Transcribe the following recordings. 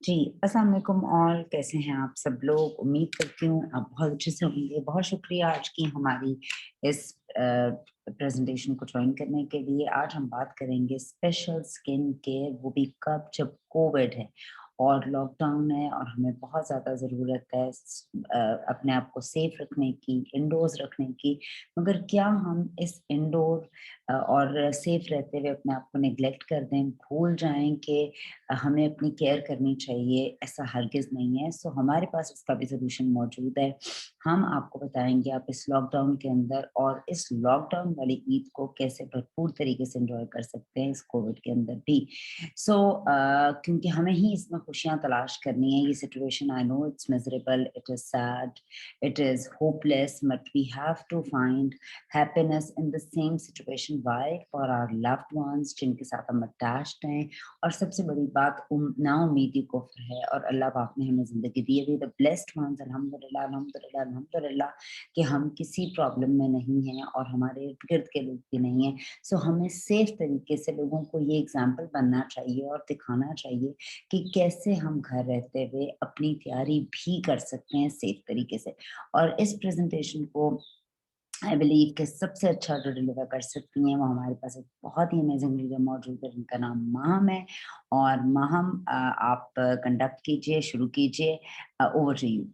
जी, अस्सलाम वालेकुम ऑल, कैसे हैं आप सब लोग? उम्मीद करती हूँ आप बहुत अच्छे से होंगे। बहुत शुक्रिया आज की हमारी इस प्रेज़ेंटेशन को जॉइन करने के लिए। आज हम बात करेंगे स्पेशल स्किन केयर, वो भी कब जब कोविड है और लॉकडाउन है और हमें बहुत ज़्यादा ज़रूरत है अपने आप को सेफ रखने की, इंडोर्स रखने की। मगर क्या हम इस इंडोर और सेफ रहते हुए अपने आप को नेग्लेक्ट कर दें, भूल जाएँ कि हमें अपनी केयर करनी चाहिए, ऐसा हरगिज़ नहीं है। सो हमारे पास इसका भी सॉल्यूशन मौजूद है। हम आपको बताएँगे आप इस लॉकडाउन के अंदर और इस लॉकडाउन वाली ईद को कैसे भरपूर तरीके से एन्जॉय कर सकते हैं इस कोविड के अंदर भी। सो क्योंकि हमें ही इसमें खुशियाँ तलाश करनी है। ये situation I know it's miserable, it is sad, it is hopeless but we have to find happiness in the same situation. Why? For our loved ones जिनके साथ हम अटैच्ड हैं। और सबसे बड़ी बात नाउम्मीदी कुफ्र है और अल्लाह पाक ने हमें ज़िंदगी दी है। वी द ब्लेस्ड वन्स, अल्हम्दुलिल्लाह, अल्हम्दुलिल्लाह, अल्हम्दुलिल्लाह कि हम किसी प्रॉब्लम में नहीं हैं और हमारे इर्द-गिर्द के लोग भी नहीं हैं। सो हमें सेफ तरीके से लोगों को ये एग्ज़ाम्पल बनना चाहिए और दिखाना चाहिए कि कैसे हम घर रहते हुए अपनी तैयारी भी कर सकते हैं सेफ तरीके से। और इस प्रेज़ेंटेशन को आई बिलीव कि सबसे अच्छा जो डिलीवर कर सकती हैं वो हमारे पास एक बहुत ही अमेजिंग लीडर मौजूद है जिनका नाम माहम है। और माहम आप कंडक्ट कीजिए, शुरू कीजिए। Over to you.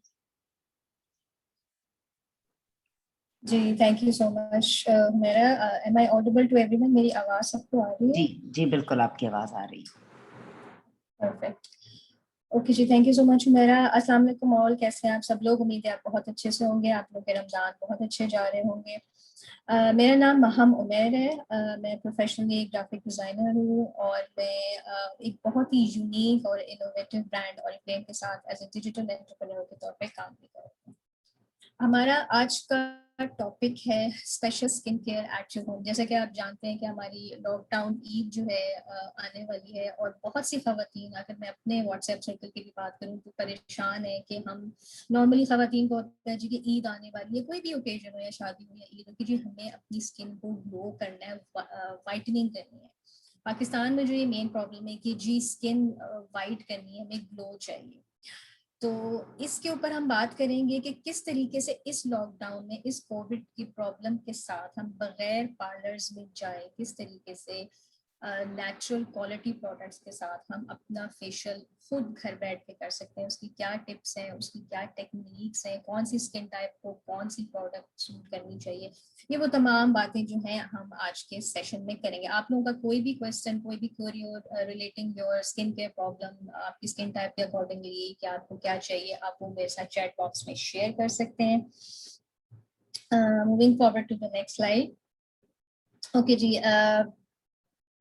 जी, थैंक यू सो मच। मेरा am I audible to everyone? मेरी आवाज़ सबको आ रही जी, है? जी बिल्कुल आपकी आवाज़ आ रही है। Perfect. Okay ji, thank you so much. मेरा अस्सलाम वालेकुम ऑल, कैसे हैं आप सब लोग? उम्मीद है आप बहुत अच्छे से होंगे, आप लोग के रमज़ान बहुत अच्छे जा रहे होंगे। मेरा नाम माहम उमैर है। मैं प्रोफेशनली एक ग्राफिक डिज़ाइनर हूँ और मैं एक बहुत ही यूनिक और इनोवेटिव ब्रांड ऑरिफ्लेम के साथ एज ए डिजिटल एंटरप्रेन्योर के तौर पे काम भी करती हूँ। हमारा आज का टॉपिक है special skin care at your home. जैसे कि आप जानते हैं कि हमारी लॉकडाउन ईद जो है आने वाली है और बहुत सी खवातीन, अगर मैं अपने व्हाट्सएप सर्कल की भी बात करूं तो परेशान है कि हम नॉर्मली खवातीन को होता है जी कि ईद आने वाली है, कोई भी ओकेजन हो या शादी हो या ईद हो, कि जी हमें अपनी स्किन को ग्लो करना है, वाइटनिंग करनी है। पाकिस्तान में जो ये मेन प्रॉब्लम है कि जी स्किन वाइट करनी है, हमें ग्लो चाहिए। तो इसके ऊपर हम बात करेंगे कि किस तरीके से इस लॉकडाउन में इस कोविड की प्रॉब्लम के साथ हम बगैर पार्लर्स में जाए, किस तरीके से नेचुरल क्वालिटी प्रोडक्ट्स के साथ हम अपना फेशियल खुद घर बैठ के कर सकते हैं। उसकी क्या टिप्स हैं, उसकी क्या टेक्निक्स हैं, कौन सी स्किन टाइप को कौन सी प्रोडक्ट सूट करनी चाहिए, ये वो तमाम बातें जो हैं हम आज के सेशन में करेंगे। आप लोगों का कोई भी क्वेश्चन, कोई भी query relating your skin care problem, आपकी स्किन टाइप के अकॉर्डिंगली क्या आपको क्या चाहिए, आप वो मेरे साथ चैट बॉक्स में शेयर कर सकते हैं। Moving forward to the next slide. Okay जी,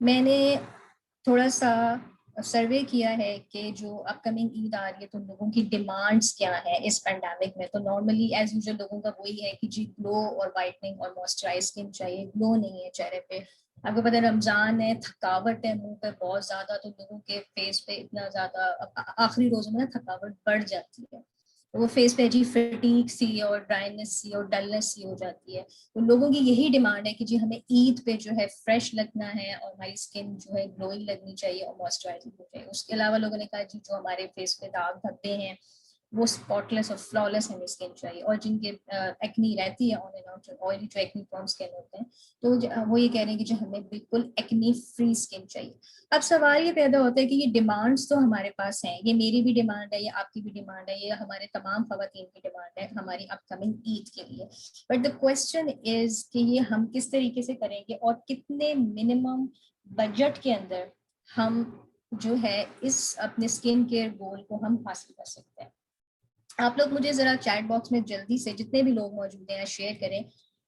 मैंने थोड़ा सा सर्वे किया है कि जो अपकमिंग ईद आ रही है तो लोगों की डिमांड्स क्या है इस पेंडेमिक में। तो नॉर्मली एज यूजुअल लोगों का वही है कि जी ग्लो और वाइटनिंग और मॉइस्चराइज स्किन चाहिए, ग्लो नहीं है चेहरे पे। आपको पता है रमजान है, थकावट है मुंह पे बहुत ज्यादा, तो लोगों के फेस पे इतना ज्यादा आखिरी रोजों में ना थकावट बढ़ जाती है, तो वो फेस पे जी फटीग सी और ड्राइनेस सी और डलनेस सी हो जाती है। तो लोगों की यही डिमांड है कि जी हमें ईद पे जो है फ्रेश लगना है और हमारी स्किन जो है ग्लोइंग लगनी चाहिए और मॉइस्चराइजिंग होनी चाहिए। उसके अलावा लोगों ने कहा जी जो हमारे फेस पे दाग धब्बे हैं वो स्पॉटलेस और फ्लॉलेस हमें स्किन चाहिए, और जिनके एक्नी रहती है ऑन एंड ऑफ, ऑयली जो एक्नी प्रोन स्किन होते हैं, तो वो ये कह रहे हैं कि जो हमें बिल्कुल एक्नी फ्री स्किन चाहिए। अब सवाल ये पैदा होता है कि ये डिमांड्स तो हमारे पास हैं, ये मेरी भी डिमांड है, ये आपकी भी डिमांड है, ये हमारे तमाम खवातीन की डिमांड है हमारी अपकमिंग ईद के लिए। बट द क्वेश्चन इज कि ये हम किस तरीके से करेंगे और कितने मिनिमम बजट के अंदर हम जो है इस अपने स्किन केयर गोल को हम हासिल कर सकते हैं। आप लोग मुझे जरा चैट बॉक्स में जल्दी से जितने भी लोग मौजूद हैं शेयर करें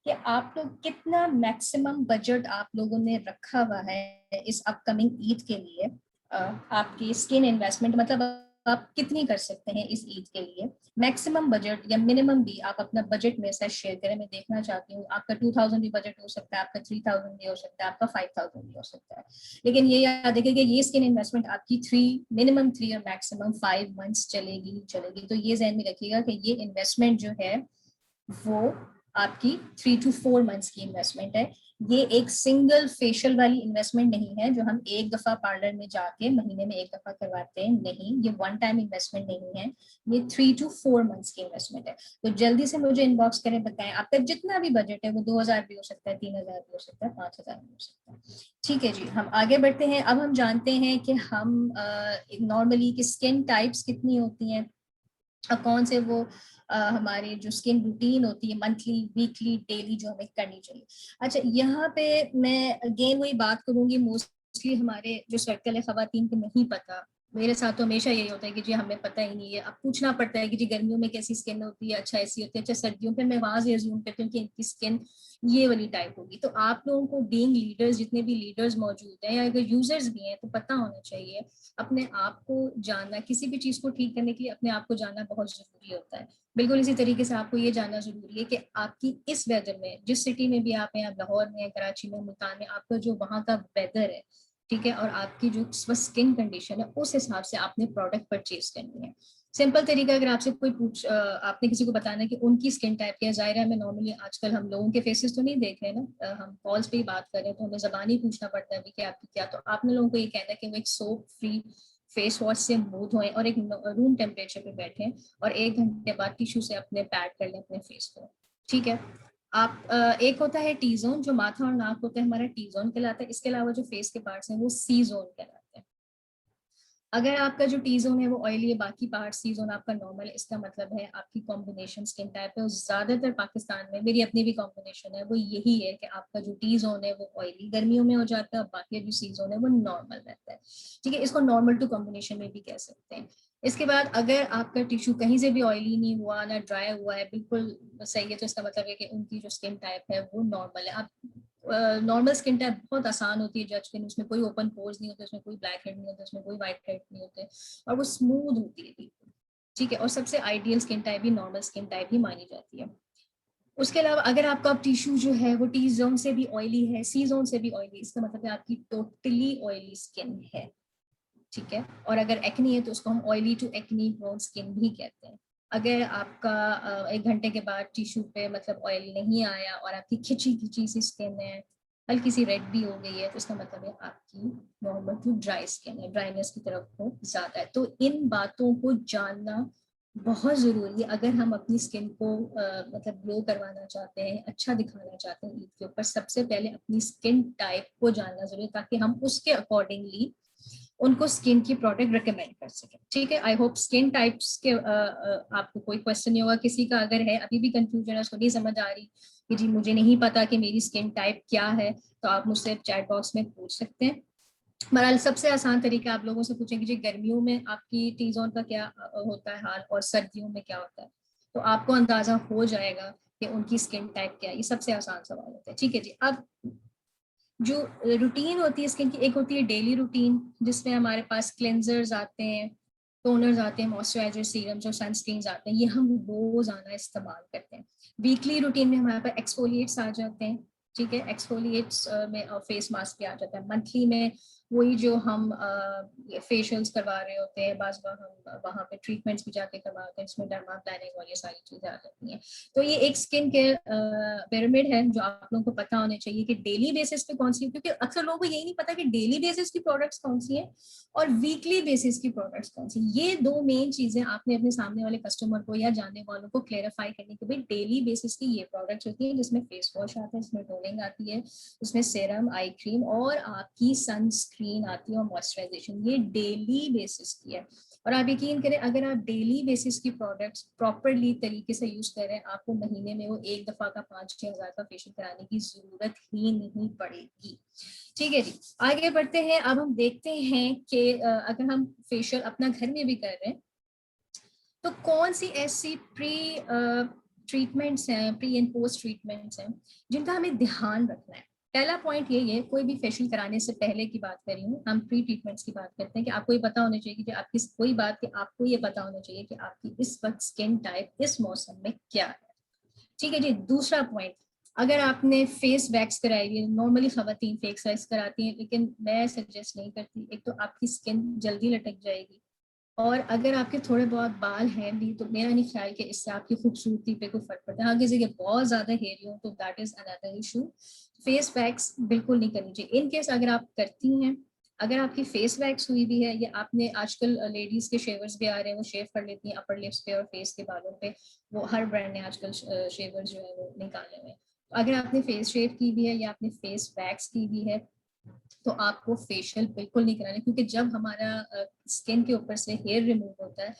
कि आप लोग कितना मैक्सिमम बजट आप लोगों ने रखा हुआ है इस अपकमिंग ईद के लिए। आपकी स्किन इन्वेस्टमेंट मतलब आप कितनी कर सकते हैं इस ईद के लिए, मैक्सिमम बजट या मिनिमम भी आप अपना बजट मेरे साथ शेयर करें। मैं देखना चाहती हूँ, आपका 2000 भी बजट हो सकता है, आपका 3000 भी हो सकता है, आपका 5000 भी हो सकता है। लेकिन ये याद रखिए कि ये स्किन इन्वेस्टमेंट आपकी मिनिमम 3 और मैक्सिमम 5 मंथ्स चलेगी। तो ये ध्यान में रखिएगा कि ये इन्वेस्टमेंट जो है वो आपकी 3 to 4 मंथ्स की इन्वेस्टमेंट है। ये एक सिंगल फेशियल वाली इन्वेस्टमेंट नहीं है जो हम एक दफा पार्लर में जाके महीने में एक दफा करवाते हैं, नहीं, ये वन टाइम इन्वेस्टमेंट नहीं है, ये 3 to 4 मंथ्स की इन्वेस्टमेंट है। तो जल्दी से मुझे इनबॉक्स करें, बताएं आपका जितना भी बजट है, वो 2000 भी हो सकता है, 3000 भी हो सकता है, 5000 भी हो सकता है। ठीक है जी, हम आगे बढ़ते हैं। अब हम जानते हैं कि हम नॉर्मली की स्किन टाइप्स कितनी होती हैं, कौन से वो हमारी जो स्किन रूटीन होती है मंथली, वीकली, डेली जो हमें करनी चाहिए। अच्छा, यहाँ पे मैं अगेन वही बात करूंगी, मोस्टली हमारे जो सर्कल है खवातीन को नहीं पता। मेरे साथ तो हमेशा यही होता है कि जी हमें पता ही नहीं है। अब पूछना पड़ता है कि जी गर्मियों में कैसी स्किन होती है, अच्छा ऐसी होती है, अच्छा सर्दियों पे मैं वहां से अज्यूम करती हूँ कि इनकी स्किन ये वाली टाइप होगी। तो आप लोगों को बीइंग लीडर्स, जितने भी लीडर्स मौजूद हैं या अगर यूजर्स भी हैं, तो पता होना चाहिए अपने आप को जानना, किसी भी चीज को ठीक करने के लिए अपने आप को जानना बहुत जरूरी होता है। बिल्कुल इसी तरीके से आपको ये जानना जरूरी है कि आपकी इस वेदर में, जिस सिटी में भी आप हैं, आप लाहौर में, कराची में, मुल्तान में, आपका जो वहाँ का वेदर है, ठीक है, और आपकी जो स्किन कंडीशन है, उस हिसाब से आपने प्रोडक्ट परचेज करनी है। सिंपल तरीका, अगर आपसे कोई आपने किसी को बताना है कि उनकी स्किन टाइप क्या है, जाहिर है हमें नॉर्मली आजकल हम लोगों के फेसेस तो नहीं देख रहे ना, हम कॉल्स पे ही बात कर रहे हैं, तो हमें जबानी पूछना पड़ता है कि आपकी क्या। तो आपने लोगों को ये कहना है कि वो एक सोप फ्री फेस वॉश से मुंह धोएं और एक रूम टेम्परेचर पे बैठें और 1 घंटे बाद टिश्यू से अपने पैड कर लें अपने फेस को। ठीक है, आप एक होता है टी जोन, जो माथा और नाक होता है हमारा टी जोन कहलाता है। इसके अलावा जो फेस के पार्ट्स हैं वो सी जोन कहलाते हैं। अगर आपका जो टी जोन है वो ऑयली है, बाकी पार्ट सी जोन आपका नॉर्मल है, इसका मतलब है आपकी कॉम्बिनेशन स्किन टाइप है। और ज्यादातर पाकिस्तान में मेरी अपनी भी कॉम्बिनेशन है, वो यही है कि आपका जो टी जोन है वो ऑयली गर्मियों में हो जाता है, बाकी जो सी जोन है वो नॉर्मल रहता है। ठीक है, इसको नॉर्मल टू कॉम्बिनेशन में भी कह सकते हैं। इसके बाद अगर आपका टिश्यू कहीं से भी ऑयली नहीं हुआ ना ड्राई हुआ है, बिल्कुल सही है, तो इसका मतलब है कि उनकी जो स्किन टाइप है वो नॉर्मल है। आप नॉर्मल स्किन टाइप बहुत आसान होती है जज करनी, उसमें कोई ओपन पोर्स नहीं होते, उसमें कोई ब्लैक हेड नहीं होता, उसमें कोई व्हाइट हेड नहीं होते, और वो स्मूथ होती है बिल्कुल। ठीक है, और सबसे आइडियल स्किन टाइप ही नॉर्मल स्किन टाइप ही मानी जाती है। उसके अलावा अगर आपका टिश्यू जो है वो टी जोन से भी ऑयली है, सी जोन से भी ऑयली, इसका मतलब है आपकी टोटली ऑयली स्किन है। ठीक है, और अगर एक्नी है तो उसको हम oily to acne prone skin भी कहते हैं। अगर आपका 1 घंटे के बाद टिश्यू पे मतलब ऑयल नहीं आया और आपकी खिंची खिंची सी स्किन है, हल्की सी रेड भी हो गई है, तो इसका मतलब है आपकी नॉर्मल टू ड्राई स्किन है, ड्राइनेस की तरफ को ज्यादा है। तो इन बातों को जानना बहुत जरूरी है अगर हम अपनी स्किन को मतलब ग्लो करवाना चाहते हैं, अच्छा दिखाना चाहते हैं ईद के ऊपर। सबसे पहले अपनी स्किन टाइप को जानना जरूरी है ताकि हम उसके अकॉर्डिंगली उनको स्किन की प्रोडक्ट रिकमेंड कर सकें। ठीक है, आई होप स्किन टाइप्स के आपको कोई क्वेश्चन नहीं होगा। किसी का अगर है, अभी भी कंफ्यूजन है, उसको नहीं समझ आ रही कि जी मुझे नहीं पता कि मेरी स्किन टाइप क्या है, तो आप मुझसे चैट बॉक्स में पूछ सकते हैं। बहरहाल सबसे आसान तरीका आप लोगों से पूछें कि जी गर्मियों में आपकी टी जोन का क्या होता है हाल और सर्दियों में क्या होता है, तो आपको अंदाजा हो जाएगा कि उनकी स्किन टाइप क्या है। ये सबसे आसान सवाल होता है। ठीक है जी, अब जो रूटीन होती है स्किन की, एक होती है डेली रूटीन जिसमें हमारे पास क्लेंजर्स आते हैं, टोनर्स आते हैं, मॉइस्चराइजर, सीरम्स और सनस्क्रीन्स आते हैं, ये हम रोजाना इस्तेमाल करते हैं। वीकली रूटीन में हमारे पास एक्सफोलिएट्स आ जाते हैं। ठीक है, एक्सफोलिएट्स में फेस मास्क भी आ जाता है। मंथली में वही जो हम फेशियल्स करवा रहे होते हैं, बाज़ बार हम वहाँ पे ट्रीटमेंट्स भी जाके करवाते हैं, इसमें डर्मा प्लानिंग और ये सारी चीजें आ जाती हैं। तो ये एक स्किन केयर पिरामिड है जो आप लोगों को पता होने चाहिए कि डेली बेसिस पे कौन सी, क्योंकि अक्सर लोगों को यही नहीं पता कि डेली बेसिस की प्रोडक्ट्स कौन सी है और वीकली बेसिस की प्रोडक्ट्स कौन सी। ये दो मेन चीजें आपने अपने सामने वाले कस्टमर को या जानने वालों को क्लेरिफाई करने के, भाई डेली बेसिस की ये प्रोडक्ट्स होती है जिसमें फेस वॉश आता है, जिसमें टोनिंग आती है, उसमें सेरम, आई क्रीम और आपकी सनस्क्रीन आती है और मॉइस्चराइजेशन, ये डेली बेसिस की है। और आप यकीन करें अगर आप डेली बेसिस की प्रोडक्ट्स प्रॉपरली तरीके से यूज कर रहे हैं, आपको महीने में वो एक दफा का 5-6 हज़ार का फेशियल कराने की जरूरत ही नहीं पड़ेगी। ठीक है जी, आगे बढ़ते हैं। अब हम देखते हैं कि अगर हम फेशियल अपना घर में भी कर रहे हैं तो कौन सी ऐसी प्री ट्रीटमेंट्स हैं, प्री एंड पोस्ट ट्रीटमेंट्स हैं जिनका हमें ध्यान रखना है। पहला पॉइंट ये है, कोई भी फेशियल कराने से पहले की बात कर रही हूँ, हम प्री ट्रीटमेंट्स की बात करते हैं कि आपको ये पता होना चाहिए कि आपकी कोई बात कि आपको ये पता होना चाहिए कि आपकी इस वक्त स्किन टाइप इस मौसम में क्या है। ठीक है जी, दूसरा पॉइंट, अगर आपने फेस वैक्स कराई है, नॉर्मली खवातीन फेस वैक्स कराती हैं, लेकिन मैं सजेस्ट नहीं करती। एक तो आपकी स्किन जल्दी लटक जाएगी और अगर आपके थोड़े बहुत बाल हैं भी तो मेरा नहीं ख्याल कि इससे आपकी खूबसूरती पे कोई फर्क पड़ता है। हाँ, किसी के बहुत ज्यादा हेयरी हो तो that is another issue. Face wax बिल्कुल नहीं करनी चाहिए। इन केस अगर आप करती हैं, अगर आपकी फेस वैक्स हुई भी है या आपने, आजकल लेडीज के शेवर्स भी आ रहे हैं, वो शेव कर लेती हैं अपर लिप्स पे और फेस के बालों पे, वो हर ब्रांड ने आजकल शेवर्स जो है वो निकाले हुए हैं। तो अगर आपने फेस शेव की भी है या आपने फेस वैक्स की भी है तो आपको फेशियल बिल्कुल नहीं कराना, क्योंकि जब हमारा स्किन के ऊपर से हेयर रिमूव होता है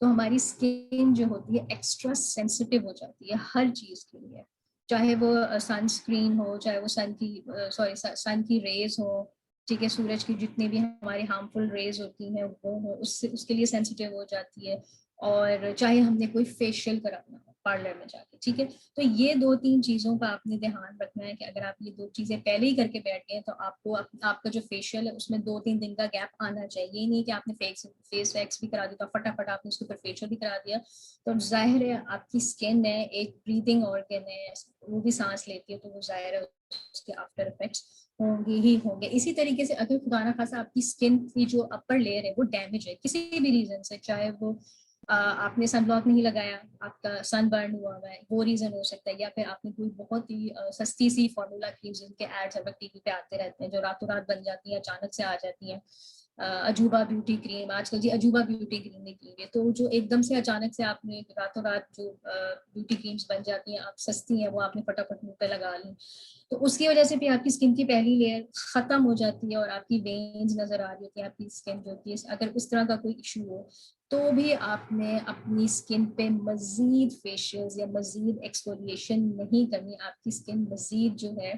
तो हमारी स्किन जो होती है एक्स्ट्रा सेंसिटिव हो जाती है हर चीज के लिए, चाहे वो सनस्क्रीन हो, चाहे वो सन की रेज हो, ठीक है, सूरज की जितनी भी हमारी हार्मफुल रेज होती हैं वो हो, उससे उसके लिए सेंसिटिव हो जाती है। और चाहे हमने कोई फेशियल कराना हो पार्लर में जाके, ठीक है। तो ये 2-3 चीजों का आपने ध्यान रखना है कि अगर आप ये 2 चीजें पहले ही करके बैठ गए तो आपको आपका जो फेशियल है उसमें 2-3 दिन का गैप आना चाहिए। ये नहीं कि आपने फेस वैक्स भी करा दिया तो फटाफट आपने उसके ऊपर फेशियल भी करा दिया। तो जाहिर है आपकी स्किन है एक ब्रीदिंग ऑर्गन है, वो भी सांस लेती है, तो वो जाहिर है उसके आफ्टर इफेक्ट्स होंगे ही होंगे। इसी तरीके से अगर खुदा ना खासा आपकी स्किन की जो अपर लेयर है वो डैमेज है किसी भी रीजन से, चाहे वो आपने सनब्लॉक नहीं लगाया, आपका सन बर्न हुआ हुआ है, वो रीजन हो सकता है, या फिर आपने कोई बहुत ही सस्ती सी फॉर्मूला क्रीम जिनके एड्स हर वक्त टीवी पे आते रहते हैं जो रातों रात बन जाती है, अचानक से आ जाती है। अजूबा ब्यूटी क्रीम, आजकल जी अजूबा ब्यूटी क्रीम निकली है, तो जो एकदम से अचानक से आपने रातों रात जो ब्यूटी क्रीम्स बन जाती हैं, आप सस्ती हैं, वो आपने फटाफट मुंह पे लगा ली, तो उसकी वजह से भी आपकी स्किन की पहली लेयर खत्म हो जाती है और आपकी वेन्स नजर आ रही होती है, आपकी स्किन जो होती है। अगर उस तरह का कोई इशू हो तो भी आपने अपनी स्किन पे मजीद फेशियल्स या मजीद एक्सफोलिएशन नहीं करनी, आपकी स्किन मजीद जो है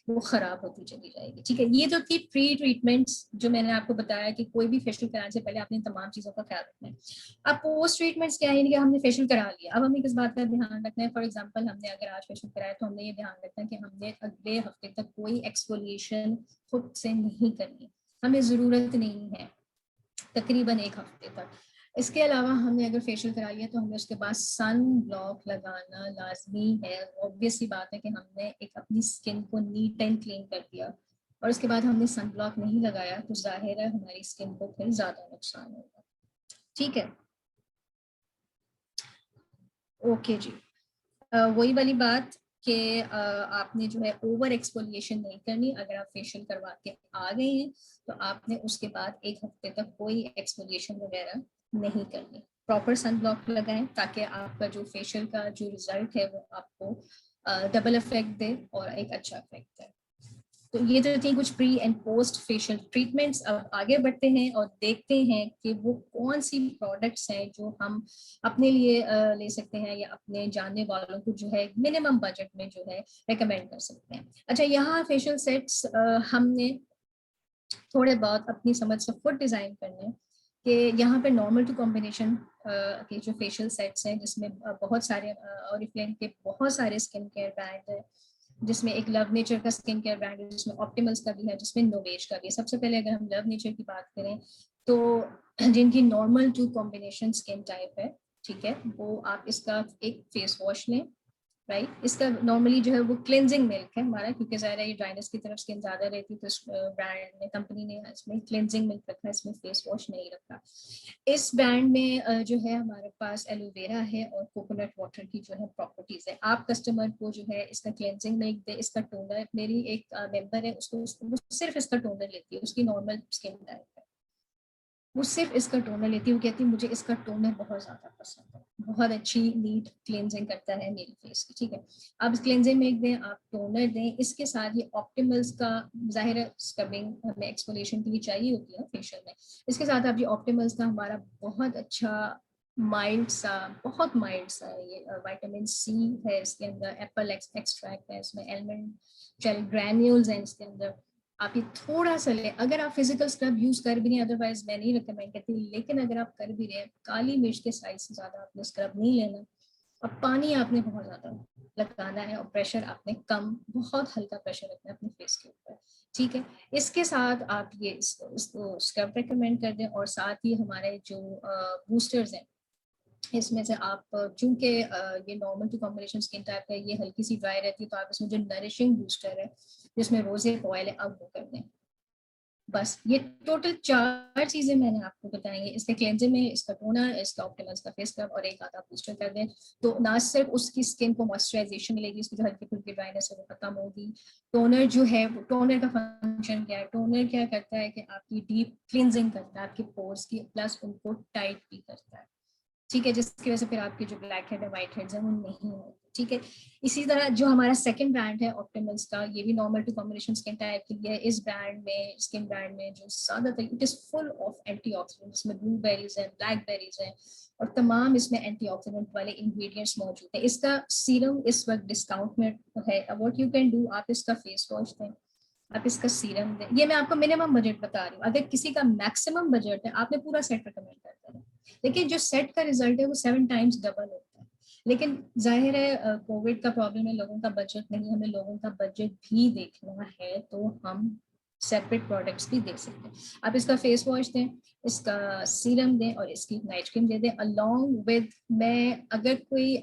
वो खराब होती चली जाएगी, ठीक है। ये जो थी प्री ट्रीटमेंट्स जो मैंने आपको बताया कि कोई भी फेशियल कराने से पहले आपने तमाम चीजों का ख्याल रखना है। अब पोस्ट ट्रीटमेंट्स क्या है कि हमने फेशियल करा लिया, अब हमें किस बात का ध्यान रखना है। फॉर एग्जांपल हमने अगर आज फेशियल कराया तो हमने ये ध्यान रखना है कि हमने अगले हफ्ते तक कोई एक्सफोलिएशन खुद से नहीं करनी, हमें जरूरत नहीं है तकरीबन एक हफ्ते तक। इसके अलावा हमने अगर फेशियल करा लिया तो हमें उसके बाद सन ब्लॉक लगाना लाजमी है। ऑब्वियस सी बात है कि हमने एक अपनी स्किन को नीट एंड क्लीन कर दिया और उसके बाद हमने सन ब्लॉक नहीं लगाया तो जाहिर है हमारी स्किन को फिर ज्यादा नुकसान होगा, ठीक है। ओके जी, वही वाली बात कि आपने जो है ओवर एक्सफोलिएशन नहीं करनी। अगर आप फेशियल करवा के आ गए हैं तो आपने उसके बाद एक हफ्ते तक कोई एक्सफोलिएशन वगैरह नहीं करनी। प्रॉपर सन ब्लॉक लगाएं ताकि आपका जो फेशियल का जो रिजल्ट है वो आपको डबल इफेक्ट दे और एक अच्छा इफेक्ट दे। तो ये तो थी कुछ pre and post facial treatments. अब आगे बढ़ते हैं और देखते हैं कि वो कौन सी प्रोडक्ट्स हैं जो हम अपने लिए ले सकते हैं या अपने जानने वालों को जो है मिनिमम बजट में जो है रेकमेंड कर सकते हैं। अच्छा, यहाँ फेशियल सेट्स हमने थोड़े बहुत अपनी समझ से खुद डिजाइन करने कि यहाँ पे नॉर्मल टू कॉम्बिनेशन के जो फेशियल सेट्स हैं जिसमें बहुत सारे ऑरिफ्लेम के बहुत सारे स्किन केयर ब्रांड है, जिसमें एक लव नेचर का स्किन केयर ब्रांड है, जिसमें ऑप्टिमल्स का भी है, जिसमें नोवेज का भी है। सबसे पहले अगर हम लव नेचर की बात करें तो जिनकी normal to combination skin type है, ठीक है, वो आप इसका एक फेस वॉश लें, राइट। इसका नॉर्मली जो है वो क्लेंजिंग मिल्क है हमारा, क्योंकि ज़ाहिर है ये ड्राइनेस की तरफ स्किन ज़्यादा रहती है तो इस ब्रांड ने, कंपनी ने इसमें क्लेंजिंग मिल्क रखा है, इसमें फेस वॉश नहीं रखा। इस ब्रांड में जो है हमारे पास एलोवेरा है और कोकोनट वाटर की जो है प्रॉपर्टीज है। आप कस्टमर को जो है इसका क्लेंजिंग मिल्क दे, इसका टोनर, मेरी एक मेंबर है उसको सिर्फ इसका टोनर लेती है, उसकी नॉर्मल स्किन टाइप है, वो सिर्फ इसका टोनर लेती है, वो कहती है मुझे इसका टोनर बहुत ज्यादा पसंद है, बहुत अच्छी नीट क्लेंजिंग करता है मेरी फेस की, ठीक है। आप इस क्लेंजिंग में दें, आप टोनर दें, इसके साथ ये ऑप्टिमल्स का, जाहिर है स्क्रबिंग हमें एक्सफोलिएशन के लिए चाहिए होती है फेशियल में, इसके साथ आप ये ऑप्टिमल्स का हमारा बहुत अच्छा माइल्ड सा, बहुत माइल्ड सा ये विटामिन सी है इसके अंदर, एप्पल एक्सट्रैक्ट है इसमें, एलमंड जेल ग्रैन्यूल्स हैं इसके अंदर, आप ये थोड़ा सा ले। अगर आप फिजिकल स्क्रब यूज कर भी नहीं, अदरवाइज मैं नहीं रिकमेंड करती, लेकिन अगर आप कर भी रहे, काली मिर्च के साइज से ज्यादा आपने स्क्रब नहीं लेना और पानी आपने बहुत ज्यादा लगाना है और प्रेशर आपने कम, बहुत हल्का प्रेशर रखना है अपने फेस के ऊपर, ठीक है। इसके साथ आप ये इसको स्क्रब रिकमेंड कर दें और साथ ही हमारे जो बूस्टर्स हैं इसमें से आप, चूंकि ये normal to combination skin type है, ये हल्की सी ड्राई रहती है, तो आप इसमें जो नरिशिंग बूस्टर है जिसमें रोजे ऑयल है अब वो कर दें, बस ये टोटल 4 चीजें मैंने आपको बताएंगे, इसके क्लेंजिंग में, इसका टोनर, इसका ऑप्टिमल का फेस स्क्रब और एक आधा बूस्टर कर दें, तो ना सिर्फ उसकी स्किन को मॉइस्चराइजेशन मिलेगी, उसकी जो हल्की फुल्की ड्राइनेस है वो खत्म होगी। टोनर जो है, टोनर का फंक्शन क्या है, टोनर क्या करता है कि आपकी डीप क्लींजिंग करता है आपके पोर्स की, प्लस उनको टाइट भी करता है, ठीक है, जिसकी वजह से फिर आपके जो ब्लैक हेड है, व्हाइट हेड्स है, वो नहीं होते, ठीक है। इसी तरह जो हमारा सेकंड ब्रांड है ऑप्टिमल्स का, ये भी normal to combination skin type के लिए। इस ब्रांड में, स्किन ब्रांड में जो ज्यादातर, it is full of antioxidants, इसमें ब्लूबेरीज है, ब्लैकबेरीज है और तमाम इसमें एंटीऑक्सीडेंट वाले इंग्रेडिएंट्स मौजूद है। इसका सीरम इस वक्त डिस्काउंट में है, व्हाट यू कैन डू, आप इसका फेस वॉश दें, आप इसका सीरम दें। ये मैं आपको मिनिमम बजट बता रही हूँ, अगर किसी का मैक्सिमम बजट है, आपने पूरा सेट रिकमेंड करते हैं, लेकिन जो सेट का रिजल्ट है वो 7 टाइम्स डबल होता है। लेकिन जाहिर है कोविड का प्रॉब्लम है, लोगों का बजट नहीं, हमें लोगों का बजट भी देखना है, तो हम सेपरेट प्रोडक्ट्स भी दे सकते हैं। आप इसका फेस वॉश दें, इसका सीरम दें और इसकी नाइट क्रीम दे दें अलोंग विद, मैं अगर कोई